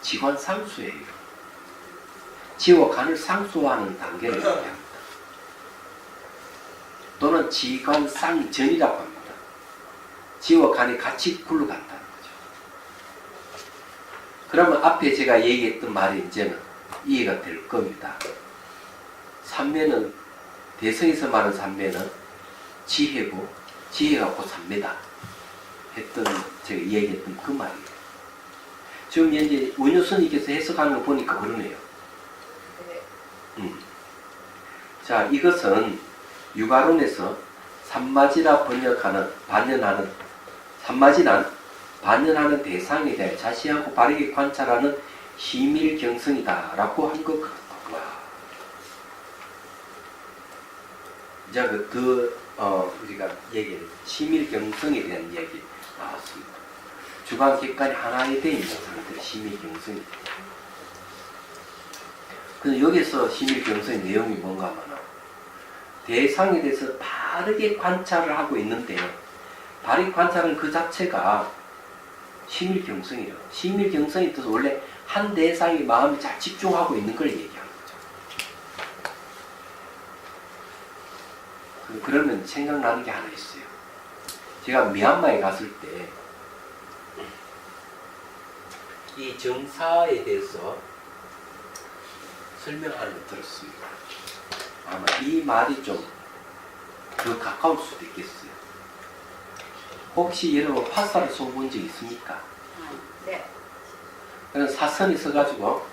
지관 상수예요. 지와 간을 상수하는 단계를 얘기합니다. 또는 지관 쌍전이라고 합니다. 지와 간이 같이 굴러간다는 거죠. 그러면 앞에 제가 얘기했던 말이 이제는 이해가 될 겁니다. 삼매는, 대성에서 말하는 삼매는 지혜고, 지혜가 곧 삼매다 했던, 제가 얘기했던 그 말이에요. 지금 이제 원효선님께서 해석하는 거 보니까 그러네요. 자, 이것은 육아론에서 산마지라 번역하는, 산마지란 반연하는 대상에 대해 자세하고 바르게 관찰하는 희밀경성이다 라고 한 것 같구나. 자, 우리가 얘기를, 희밀경성에 대한 이야기 나왔습니다. 주관 객관이 하나에 되어 있는 상태의 희밀경성이 됩니다. 근데 여기서 희밀경성의 내용이 뭔가 하면 대상에 대해서 바르게 관찰을 하고 있는데, 바르게 관찰은 그 자체가 희밀경성이에요. 희밀경성이 뜻은 원래 한 대상에 마음이 잘 집중하고 있는 걸 얘기하는 거죠. 그러면 생각나는 게 하나 있어요. 제가 미얀마에 갔을 때 이 정사에 대해서 설명하는 걸 들었습니다. 아마 이 말이 좀 더 가까울 수도 있겠어요. 혹시 여러분 화살을 쏘본 적 있습니까? 네. 그런 사선이 서가지고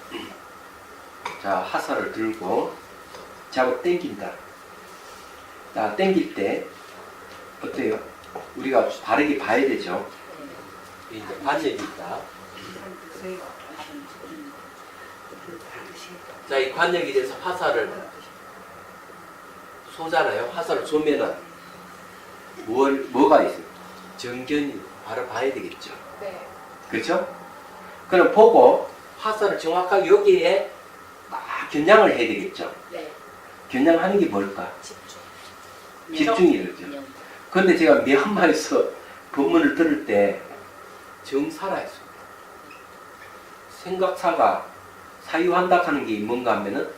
자 화살을 들고 잡아 당긴다. 자 당길 때 어때요? 우리가 바르게 봐야 되죠. 이제 관역이 있다. 자, 이 관역이 돼서 화살을 쏘잖아요. 화살을 쏘면은 뭐가 있어요? 정견이 바로 봐야 되겠죠. 네. 그렇죠? 그럼 보고 화살을 정확하게 여기에 막 겨냥을 해야 되겠죠. 네. 겨냥하는 게 뭘까? 집중. 집중이죠. 그런데 제가 미얀마에서 법문을 들을 때 정사라 했습니다. 생각사가 사유한다 하는 게 뭔가 하면은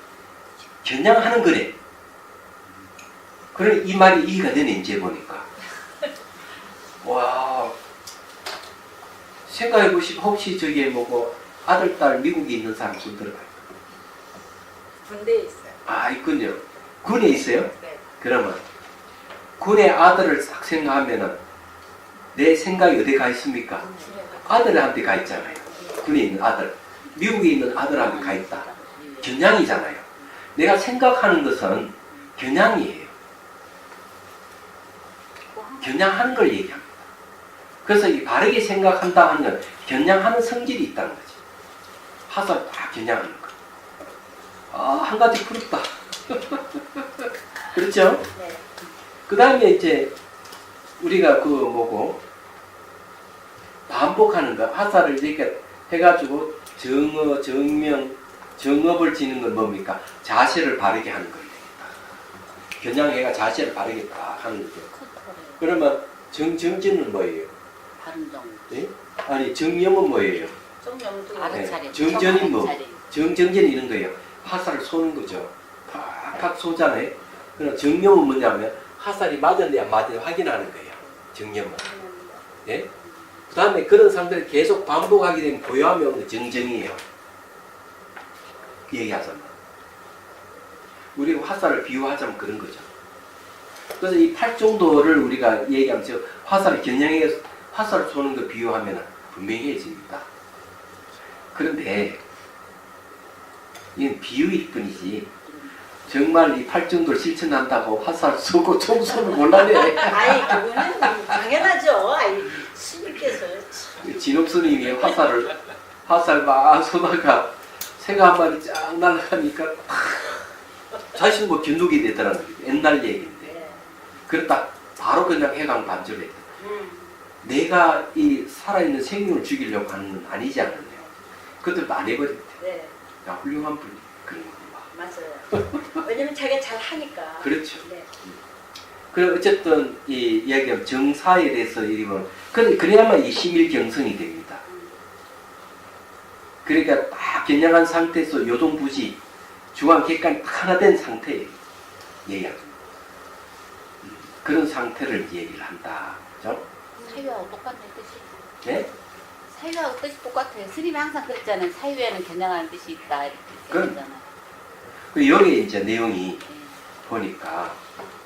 겨냥하는 거래. 그래 이 말이 이해가 되네 이제 보니까. 와 생각해보시면 혹시 저기에 뭐고 아들 딸 미국에 있는 사람 손 들어봐요. 군대에 있어요. 아 있군요. 군에 있어요? 네. 그러면 군의 아들을 싹 생각하면은 내 생각이 어디 가 있습니까? 아들한테 가 있잖아요. 군에 있는 아들. 미국에 있는 아들한테 가 있다. 겨냥이잖아요. 내가 생각하는 것은 겨냥이에요. 겨냥하는 걸 얘기합니다. 그래서 이 바르게 생각한다 하는 건 겨냥하는 성질이 있다는 거지. 화살 다 겨냥하는 거. 아, 한 가지 부럽다. 그렇죠? 네. 그 다음에 이제 우리가 그 뭐고 반복하는 거. 화살을 이렇게 해가지고 정어, 정명, 정업을 지는 건 뭡니까? 자세를 바르게 하는 거예요. 겨냥해가 자세를 바르게 딱 하는 거죠. 그러면 정진은 뭐예요? 바른 정. 예? 아니 정명은 뭐예요? 정명도 바른 네. 차례. 정전이 뭐? 차례. 정정전 이런 거예요. 화살을 쏘는 거죠. 팍팍 쏘잖아요. 그럼 정명은 뭐냐면 화살이 맞았냐 안 맞았냐 확인하는 거예요. 정명은. 예? 그 다음에 그런 상태를 계속 반복하게 되면 고요함이 없는 정정이에요. 얘기하자면. 우리가 화살을 비유하자면 그런 거죠. 그래서 이 팔 정도를 우리가 얘기하면서 화살을 겨냥해서 화살을 쏘는 거 비유하면 분명해집니다. 그런데 이건 비유일 뿐이지 정말 이 팔 정도를 실천한다고 화살 쏘고 총 쏘는 곤란해. 아이 그거는 당연하죠. 아이 스님께서 진옥 스님이 화살 막 쏘다가 새가 한 마리 쫙 날아가니까 자신 뭐 견둑이 되더라는 거예요. 옛날 얘기인데. 네. 그러다 바로 그냥 해강 반절했다. 내가 이 살아있는 생명을 죽이려고 하는 건 아니지 않느냐. 그것들도 안 해버렸대. 네. 야, 훌륭한 분이 그런 겁니다. 맞아요. 왜냐면 자기가 잘 하니까. 그렇죠. 네. 그래 어쨌든 이 이야기하면 정사에 대해서 이름은 그래야만 이 심일경성이 됩니다. 그러니까 딱 겨냥한 상태에서 요동부지 중앙객관이 딱 하나 된 상태에 얘기합니다. 그런 상태를 얘기를 한다. 그죠? 사유하고 똑같네 뜻이. 네? 사유하고 뜻이 똑같아요. 스님이 항상 그랬잖아요. 사유에는 겨냥하는 뜻이 있다 이렇게 그럼. 얘기했잖아요. 그 여기에 이제 내용이 네. 보니까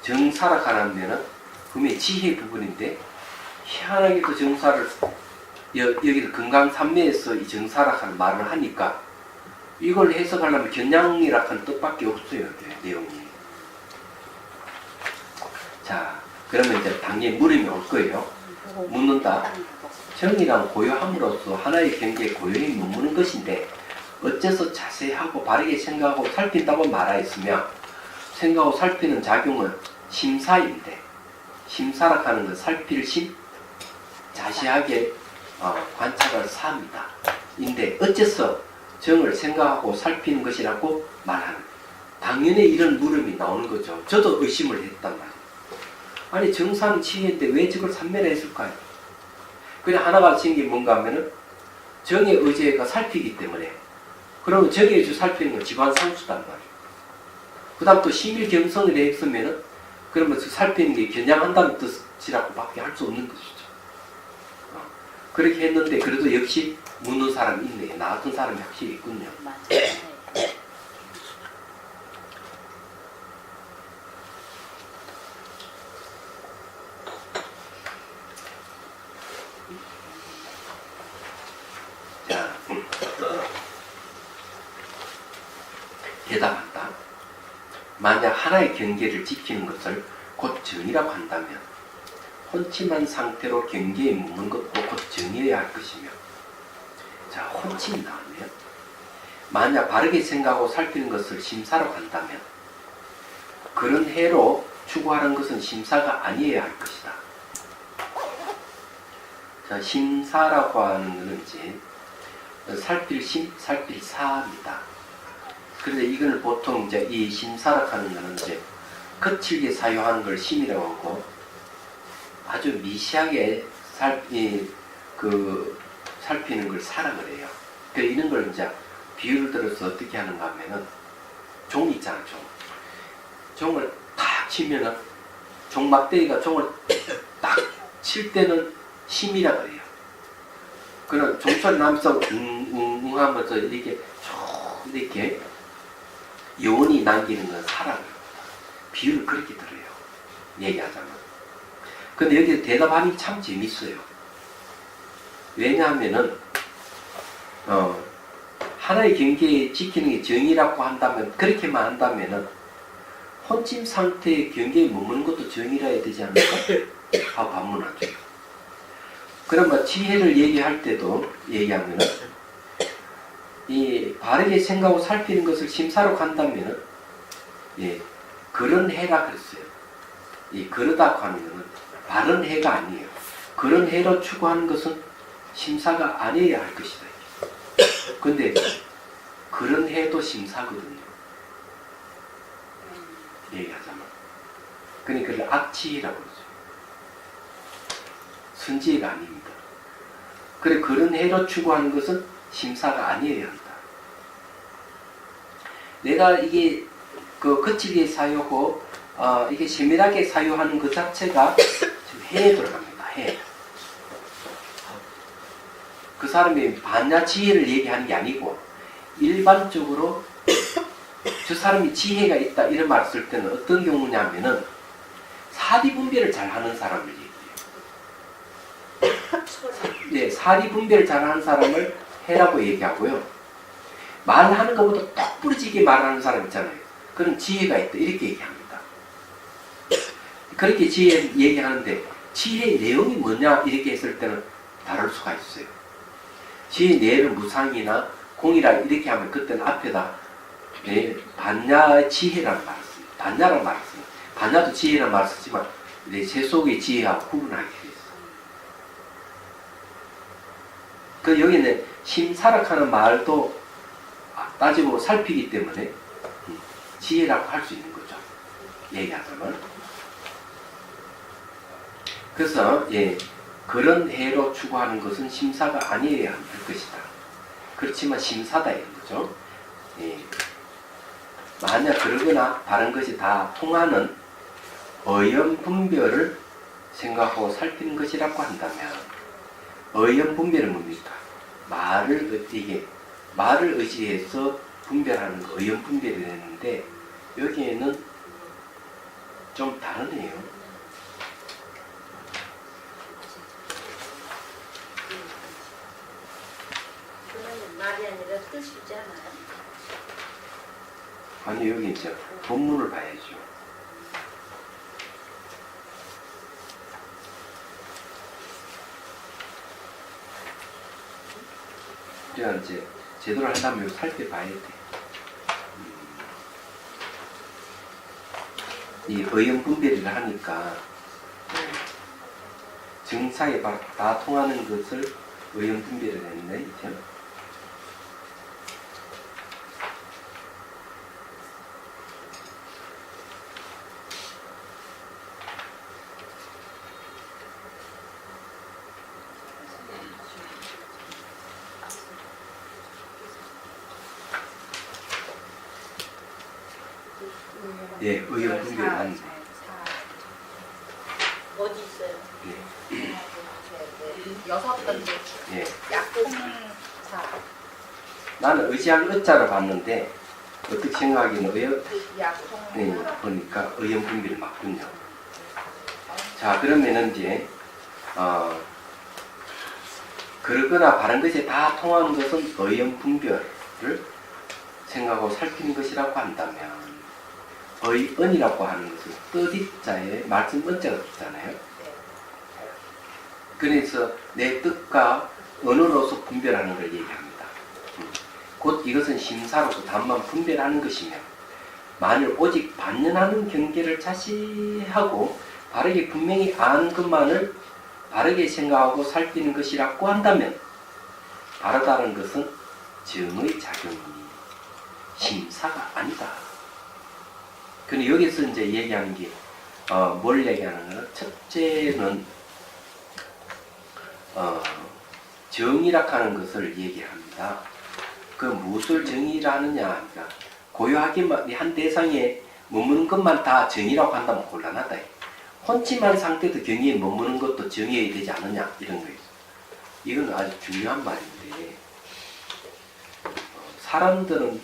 정사락하라면은 분명히 지혜 부분인데 희한하게도 정사를 여기서 금강산매에서 이 정사락하는 말을 하니까 이걸 해석하려면 겨냥이라는 뜻밖에 없어요. 내용이. 자, 그러면 이제 당연히 물음이 올 거예요. 묻는다. 정이란 고요함으로써 하나의 경계에 고요히 머무는 것인데 어째서 자세하고 바르게 생각하고 살핀다고 말하였으며 생각하고 살피는 작용은 심사인데 심사락하는 건 살필 심 자세하게 관찰을 사입니다. 인데 어째서 정을 생각하고 살피는 것이라고 말하는 당연히 이런 물음이 나오는 거죠. 저도 의심을 했단 말이에요. 아니 정사는 지혜인데 왜 저걸 산매했을까요? 그냥 하나가 생긴 뭔가 하면은 정의 의제가 살피기 때문에 그러면 정의 의제 살피는 건 집안 상수단 말이에요. 그 다음 또 심일경성을 했으면은 그러면 살피는 게 겨냥한다는 뜻이라고밖에 할 수 없는 것이죠. 그렇게 했는데 그래도 역시 묻는 사람이 있네. 나 같은 사람이 확실히 있군요. 맞아요. 자, 대답한다. 만약 하나의 경계를 지키는 것을 곧 정의라고 한다면 혼침한 상태로 경계에 묻는 것도 곧 정의해야 할 것이며, 자, 혼침이 나오면 만약 바르게 생각하고 살피는 것을 심사라고 한다면 그런 해로 추구하는 것은 심사가 아니어야 할 것이다. 자, 심사라고 하는 것은 이제 살필 심, 살필 사입니다. 그런데 이걸 보통 이제 이 심사라고 하는 것은 이제 거칠게 사용하는 걸 심이라고 하고 아주 미시하게 살피는 걸 사라 그래요. 그 이런 걸 이제 비유를 들어서 어떻게 하는가 하면은 종 있잖아, 종. 종을 탁 치면은 종 막대기가 종을 딱 칠 때는 심이라 그래요. 그는 종소리 나면서 웅웅 하면서 이렇게 쭉 이렇게 여운이 남기는 건 사랑입니다. 비유를 그렇게 들어요. 얘기하자면. 근데 여기 대답하는 게 참 재밌어요. 왜냐하면은 하나의 경계에 지키는 게 정의라고 한다면, 그렇게만 한다면은 혼침 상태의 경계에 머무는 것도 정의라 해야 되지 않을까? 하고 반문하죠. 그러면 지혜를 얘기할 때도 얘기하면은 이 바르게 생각하고 살피는 것을 심사로 간다면은 예, 그런 해라 그랬어요. 이 그러다고 하는 것은 바른 해가 아니에요. 그런 해로 추구하는 것은 심사가 아니어야 할 것이다. 근데 그런 해도 심사거든요. 얘기하자면. 그러니까 그걸 악치라고 그러죠. 선지혜가 아닙니다. 그래, 그런 해로 추구하는 것은 심사가 아니어야 한다. 내가 이게 그 거칠게 사유하고 이게 세밀하게 사유하는 그 자체가 지금 해에 들어갑니다. 해. 그 사람이 반야 지혜를 얘기하는 게 아니고 일반적으로 저 사람이 지혜가 있다 이런 말을 쓸 때는 어떤 경우냐면은 사리 분별을 잘하는 사람을 얘기해요. 네, 사리 분별을 잘하는 사람을 해라고 얘기하고요. 말하는 것보다 똑 부러지게 말하는 사람 있잖아요. 그런 지혜가 있다 이렇게 얘기합니다. 그렇게 지혜 얘기하는데 지혜의 내용이 뭐냐 이렇게 했을 때는 다를 수가 있어요. 지혜의 내용을 무상이나 공이라 이렇게 하면 그때는 앞에다 반야 지혜라는 말을 씁니다. 반야라는 말을 씁니다. 반야도 지혜라는 말을 쓰지만 제 속의 지혜하고 구분하게 돼 있어요. 그 여기는 심사락하는 말도 따지고 살피기 때문에 지혜라고 할 수 있는 거죠. 얘기하자면. 그래서 그런 해로 추구하는 것은 심사가 아니어야 할 것이다. 그렇지만 심사다 이런 거죠. 만약 그러거나 다른 것이 다 통하는 의연분별을 생각하고 살피는 것이라고 한다면 의연분별은 뭡니까? 말을 의지해서 분별하는 거 의연분별이 되는데 여기에는 좀 다르네요. 그거는 말이 아니라 뜻이잖아요. 아니 여기 이제 본문을 봐야죠. 우리가 이제 제대로 하려면 이거 살펴봐야 돼. 이 의연 분별을 하니까 정사에 다 통하는 것을 의연 분별을 했네 이제. 예, 의연 분별을 하는 거. 예. 여섯 번째 예. 약통사. 나는 의지할 의자를 봤는데 어떻게 생각하기는 약통. 네, 보니까 의연분비를 맞군요. 자, 그러면은 이제 그러거나 바른 것이 다 통하는 것은 의연분별을 생각하고 살피는 것이라고 한다면 의언이라고 하는 것은 뜻입자에 말씀 언자가 있잖아요. 그래서 내 뜻과 언어로서 분별하는 걸 얘기합니다. 곧 이것은 심사로서 단만 분별하는 것이며 만일 오직 반연하는 경계를 자시하고 바르게 분명히 아는 것만을 바르게 생각하고 살피는 것이라고 한다면 바르다는 것은 정의 작용이니 심사가 아니다. 근데 여기서 이제 얘기하는 게 뭘 얘기하는 거는 첫째는 정의라 하는 것을 얘기합니다. 그 무엇을 정의라 하느냐 하니까 고요하기만 한 대상에 머무는 것만 다 정의라고 한다면 곤란하다. 혼침한 상태도 경의에 머무는 것도 정의해야 되지 않느냐 이런 거예요. 이건 아주 중요한 말인데 사람들은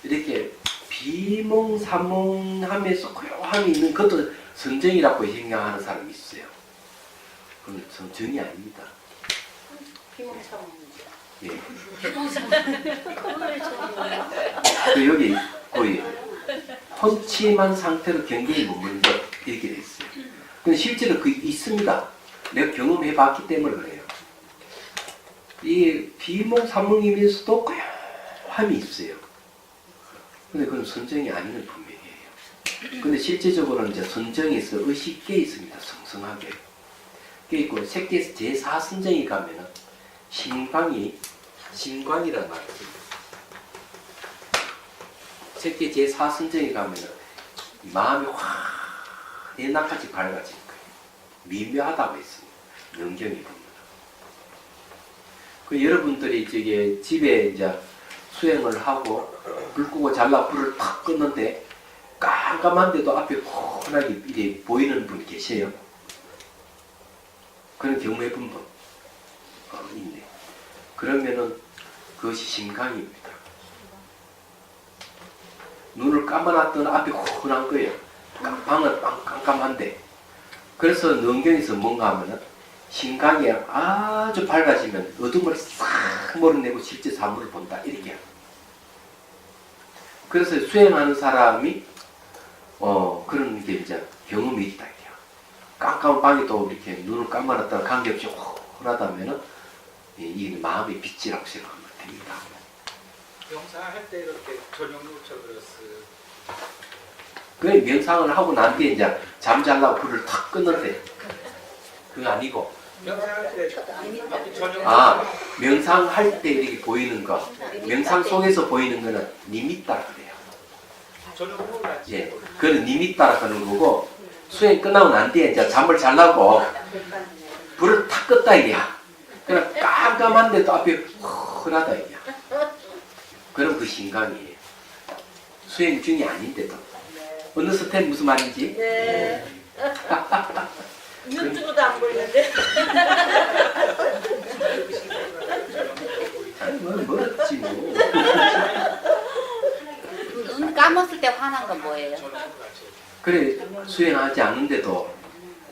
이렇게 비몽사몽하면서 고요함이 있는 것도 선정이라고 생각하는 사람이 있어요. 그건 정의 아닙니다. 예. 그 여기 거의 혼침한 상태로 경계에 머무는 것 이렇게 돼 있어요. 근데 실제로 그 있습니다. 내가 경험해 봤기 때문에 그래요. 이 비몽사몽이면서도 고요함이 있어요. 근데 그건 선정이 아닌 건 분명해요. 근데 실제적으로는 이제 선정에서 의식이 깨 있습니다. 성성하게 깨 있고 새끼에서 제4선정이 가면은 신광이란 말이 있습니다. 새끼 제4선정에 가면은 마음이 확 옛날같이 밝아지는 거예요. 미묘하다고 했습니다. 영경이 보면. 그 여러분들이 저기 집에 이제 수행을 하고 불 끄고 잘라 불을 탁 껐는데 깜깜한데도 앞에 훤하게 이렇게 보이는 분 계세요? 그런 경험해 본 분 있네. 그러면은 그것이 심강입니다. 눈을 감아놨더니 앞에 훤한 거예요. 방은 깜깜한데. 그래서 능경에서 뭔가 하면은 심강이 아주 밝아지면 어둠을 싹 몰아내고 실제 사물을 본다. 이렇게. 그래서 수행하는 사람이 그런 게 이제 경험이 있다. 이렇게. 깜깜한 방에도 이렇게 눈을 감아놨다가 관계없이 훤하다면은 이 마음의 빛이라고 생각하면 됩니다. 명상할 때 이렇게 저녁물처럼 그랬어요. 그 명상을 하고 난 뒤에 이제 잠잘라고 불을 탁 껐는데 그거 아니고 명상할 때 저녁 명상할 때 이렇게 보이는 거 명상 속에서 보이는 거는 니미따라 그래요. 저녁물 같이. 예, 그건 니미따라 하는 거고 수행 끝나고 난 뒤에 이제 잠을 잘라고 불을 탁 껐다 이게야. 그냥 깜깜한데도 앞에 훤하다 이게야. 그럼 그 신강이에요. 수행 중이 아닌데도. 어느 스텝 무슨 말인지? 네. 눈 뜨고도 안 보이는데. 아니 뭐 멀었지 뭐. 눈 감았을 때 화난 건 뭐예요? 그래 수행하지 않는데도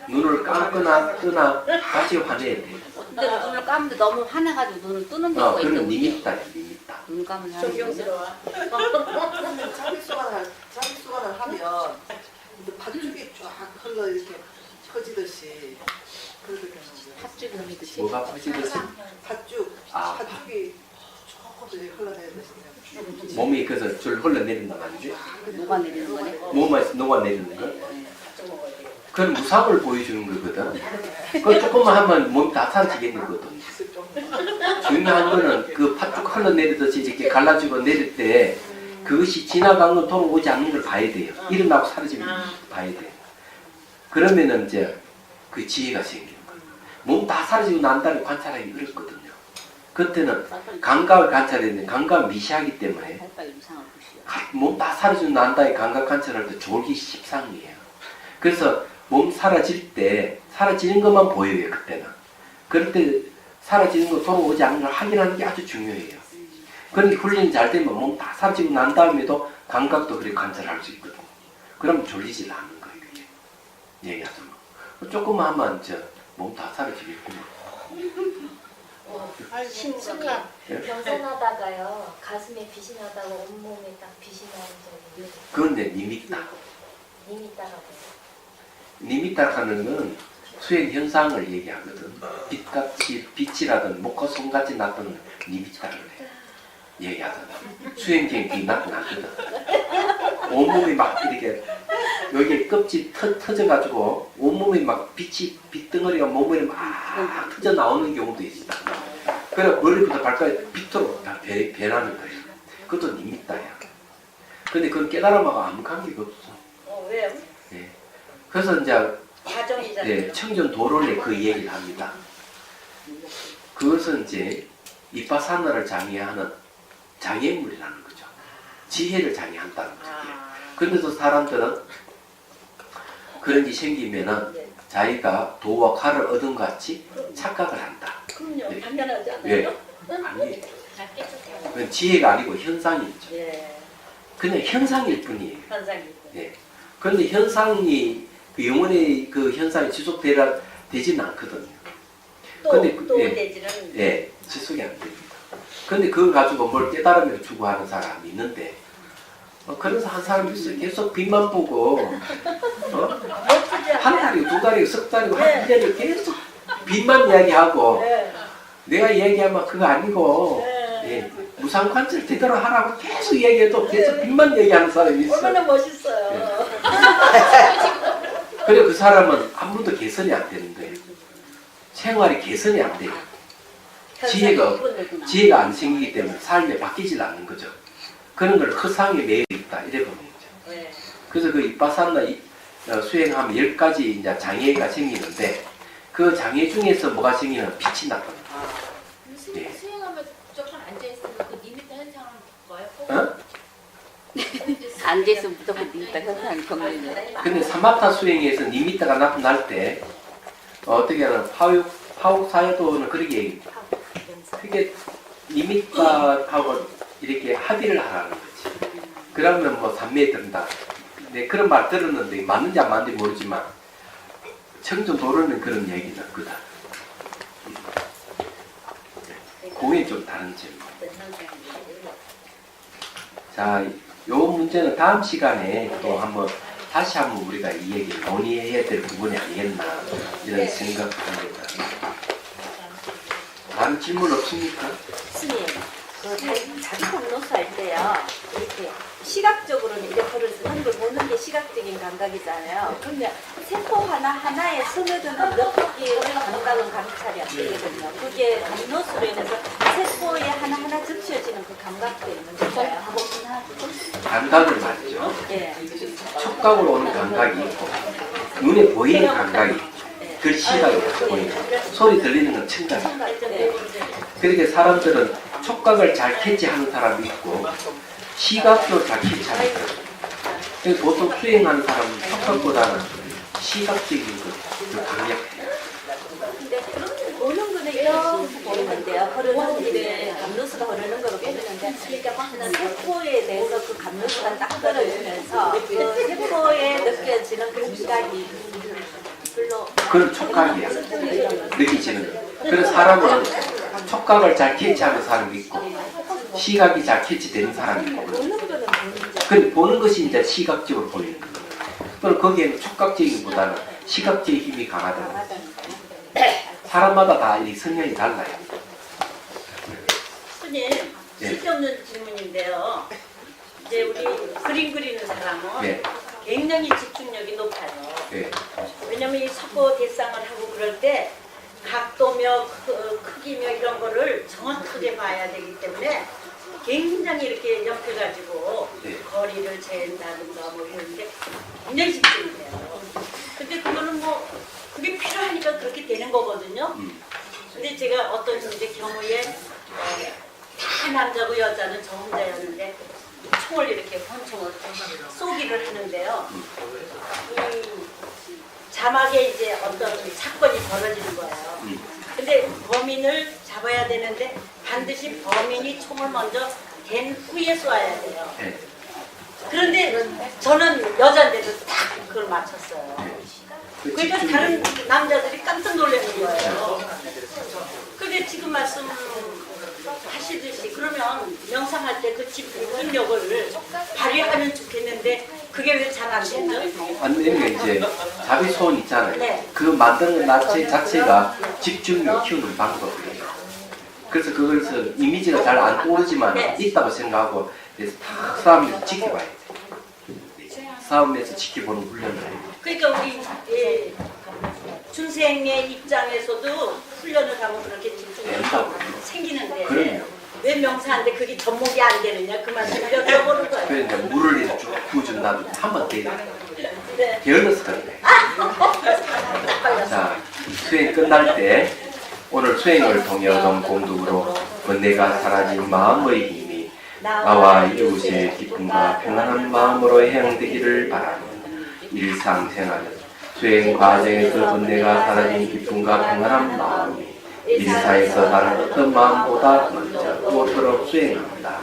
눈을 감거나 뜨나 같이 화내야 돼. 근데 눈을 감는데 너무 화나가지고 눈을 뜨는 경우가 그런 있거든요. 니미따야 니미따. 눈 감은 사람이 존경스러워. 그러면 자기수관을 하면 이제 팥죽이 쫙 흘러 이렇게 퍼지듯이 그렇게 되는 거예요. 팥죽이 흘리듯이. 뭐가 퍼지듯이 팥죽이 조금 이렇게 흘러내듯이 몸이 그래서 줄 흘러내린단 말이지. 녹아내리는 거네. 몸에서 녹아내리는 거. 그건 무상을 보여주는 거거든. 그걸 조금만 하면 몸이 다 사라지겠는 거거든. 중요한 거는 그 팥죽 흘러내리듯이 이렇게 갈라지고 내릴 때 그것이 지나간 건 돌아오지 않는 걸 봐야 돼요. 일어나고 사라지면 봐야 돼요. 그러면은 이제 그 지혜가 생기는 거예요. 몸 다 사라지고 난 다음에 관찰하기 어렵거든요. 그때는 감각을 관찰해야 되는데 감각이 미시하기 때문에 빨리 유상을 보시오. 몸 다 사라지고 난 다음에 감각 관찰할 때 졸기 십상이에요. 그래서 몸 사라질 때 사라지는 것만 보여요 그때는. 그럴 때 사라지는 거 돌아오지 않는 걸 확인하는 게 아주 중요해요. 그러니까 훈련이 잘 되면 몸 다 사라지고 난 다음에도 감각도 그렇게 관찰할 수 있거든요. 그럼 졸리질 않는 거예요 그게. 얘기하자면 조금만 하면 몸 다 사라지겠구나. 신기한 예? 병선하다가요 가슴에 빛이 나다고 온몸에 딱 빛이 나는 적이 있어요. 그건 내 니미타. 님이 따라가요. 니미타라는 건 수행 현상을 얘기하거든. 빛같이 빛이라든 목과 손같이 나타나는 니미타를 해. 얘기하잖아. 수행경이 빛 나타나거든. 온몸이 막 이렇게 여기 껍질 터져가지고 온몸이 막 빛덩어리가 몸에 막 터져 나오는 경우도 있어. 그래 머리부터 발까지 빛으로 다 변하는 거예요. 그것도 니미타야. 근데 그건 깨달음하고 아무 관계가 없어. 왜요? 예. 그래서 이제 과정이잖아요. 예, 청전 도론에 그 얘기를 합니다. 그것은 이제 이빠사나를 장애하는 장애물이라는 거죠. 지혜를 장애한다는 거죠. 그런데도 사람들은 그런 게 생기면은 네. 자기가 도와 칼을 얻은 것 같이 착각을 한다. 그럼요. 네. 당연하지 않아요? 예. 아니, 잘 깨끗해요. 그건 지혜가 아니고 현상이죠. 예. 그냥 현상일 뿐이에요. 현상이. 예. 그런데 현상이 그 영원히 그 현상이 지속되지는 않거든요. 근데 또 예. 내지는 예, 지속이 안 됩니다. 근데 그걸 가지고 뭘 깨달음을 추구하는 사람이 있는데, 그래서 한 사람이 있어요. 계속 빛만 보고, 한 달이고 두 달이고 석 달이고 한 1년이고 계속 빛만 이야기하고, 예. 내가 이야기하면 그거 아니고, 예, 무상관절 제대로 하라고 계속 이야기해도 계속 빛만 얘기하는 사람이 있어요. 얼마나 멋있어요. 그래 그 사람은 한 번도 개선이 안 되는 거예요. 생활이 개선이 안 돼요. 지혜가 안 생기기 때문에 삶에 바뀌질 않는 거죠. 그런 걸 허상에 매여 있다 이래 보는 거죠. 네. 그래서 그 이빠사나 수행하면 10가지 이제 장애가 생기는데 그 장애 중에서 뭐가 생기는 빛이 나타나요. 예. 수행하면 무조건 앉아있으면 그 니미타 현상은 뭐예요? 어? 앉아있으면 무조건 니미타 현상이 겪는 거예요. 근데 사마타 수행에서 니미타가 나타날 때 어떻게 하는 파옥사야도는 그렇게 얘기합니다. 그게 니미타하고 이렇게 합의를 하라는 거지. 그러면 뭐 삼매에 든다. 네, 그런 말 들었는데 맞는지 안 맞는지 모르지만 청전 도로는 그런 얘기는 거다. 그게 좀 다른 질문. 자, 요 문제는 다음 시간에 또 한번 다시 한번 우리가 이 얘기를 논의해야 될 부분이 아니겠나 이런 생각합니다. 다른 질문 없습니까? 스님, 자기 감노수 할 때요, 이렇게 시각적으로는 이렇게 쓰는 걸 보는 게 시각적인 감각이잖아요. 그러면 세포 하나하나에 스며드는 느끼는 감각은 감찰이 안 되거든요. 그게 감노수로 인해서 세포에 하나하나 적셔지는 그 감각도 있는 거예요. 감각을 말이죠. 예. 촉각으로 오는 감각이 있고 눈에 보이는 감각이 있고 그 시각이 보이는 소리 들리는 건 청각. 그렇게 사람들은 촉각을 잘 캐치하는 사람이 있고 시각도 잘 캐치하는 사람이 있고 그래서 보통 수행하는 사람은 촉각보다는 시각적인 그 강력해요. 근데 보는 거는 이렇게 보이는데요. 흐르는 길에 감노수가 흐르는 거로 보이는데 세포에 대해서 그 감노수가 딱 떨어지면서 그 세포에 느껴지는 그 시각이 별로 그건 촉각이야. 느끼지는 거. 그래서 사람은 촉각을 잘 캐치하는 사람이 있고 시각이 잘 캐치되는 사람이 있고 보는 거는 보는데 근데 보는 것이 이제 시각적으로 보이는 거예요. 그럼 거기에는 촉각적인 보다는 시각적인 힘이 강하다는 거죠. 사람마다 다 이 성향이 달라요. 스님, 예. 쓸데없는 질문인데요. 이제 우리 그림 그리는 사람은 예. 굉장히 집중력이 높아요. 예. 왜냐면 이 석고 대상을 하고 그럴 때 각도며 크기며 이런 거를 정확하게 봐야 되기 때문에 굉장히 이렇게 옆에가지고 네. 거리를 잰다든가 뭐 이런데 굉장히 집중이 돼요. 근데 그거는 뭐 그게 필요하니까 그렇게 되는 거거든요. 근데 제가 어떤 이제 경우에 다 남자고 여자는 저 혼자였는데 총을 이렇게 권총을 쏘기를 하는데요. 이 자막에 이제 어떤 사건이 벌어지는 거예요. 근데 범인을 잡아야 되는데 반드시 범인이 총을 먼저 댄 후에 쏘아야 돼요. 네. 그런데 저는 여자인데도 딱 그걸 맞췄어요. 그 그러니까 집중력이- 다른 남자들이 깜짝 놀라는 거예요. 근데 지금 말씀하시듯이 그러면 명상할 때 그 집중력을 발휘하면 좋겠는데 그게 왜 잘 안 되죠? 안 되는 게 이제 자비소원 있잖아요. 네. 그 만드는 것 자체가 집중력 키우는 방법이에요. 그래서 그것을 이미지가 잘 안 떠오르지만 네. 있다고 생각하고 그래서 다 싸움에서 지켜봐야 돼요. 싸움에서 지켜보는 훈련을 해요. 그러니까 우리 준생의 입장에서도 훈련을 하고 그렇게 집중력이 생기는데 그럼요. 왜 명사한테 그게 접목이 안 되느냐 그 말씀을 여쭤보는 거예요. 그래서 이제 물을 이렇게 쭉 부어준다면 한번 더 네. 게을러서 그래. 자, 수행 끝날 때 오늘 수행을 통해 얻은 공덕으로 번뇌가 사라진 마음의 힘이 나와 이웃의 기쁨과 평안한 마음으로 해양되기를 바랍니다. 일상생활 수행 과정에서 번뇌가 사라진 기쁨과 평안한 마음이 일사에서 다른 어떤 마음보다 먼저 무엇으로 수행합니다.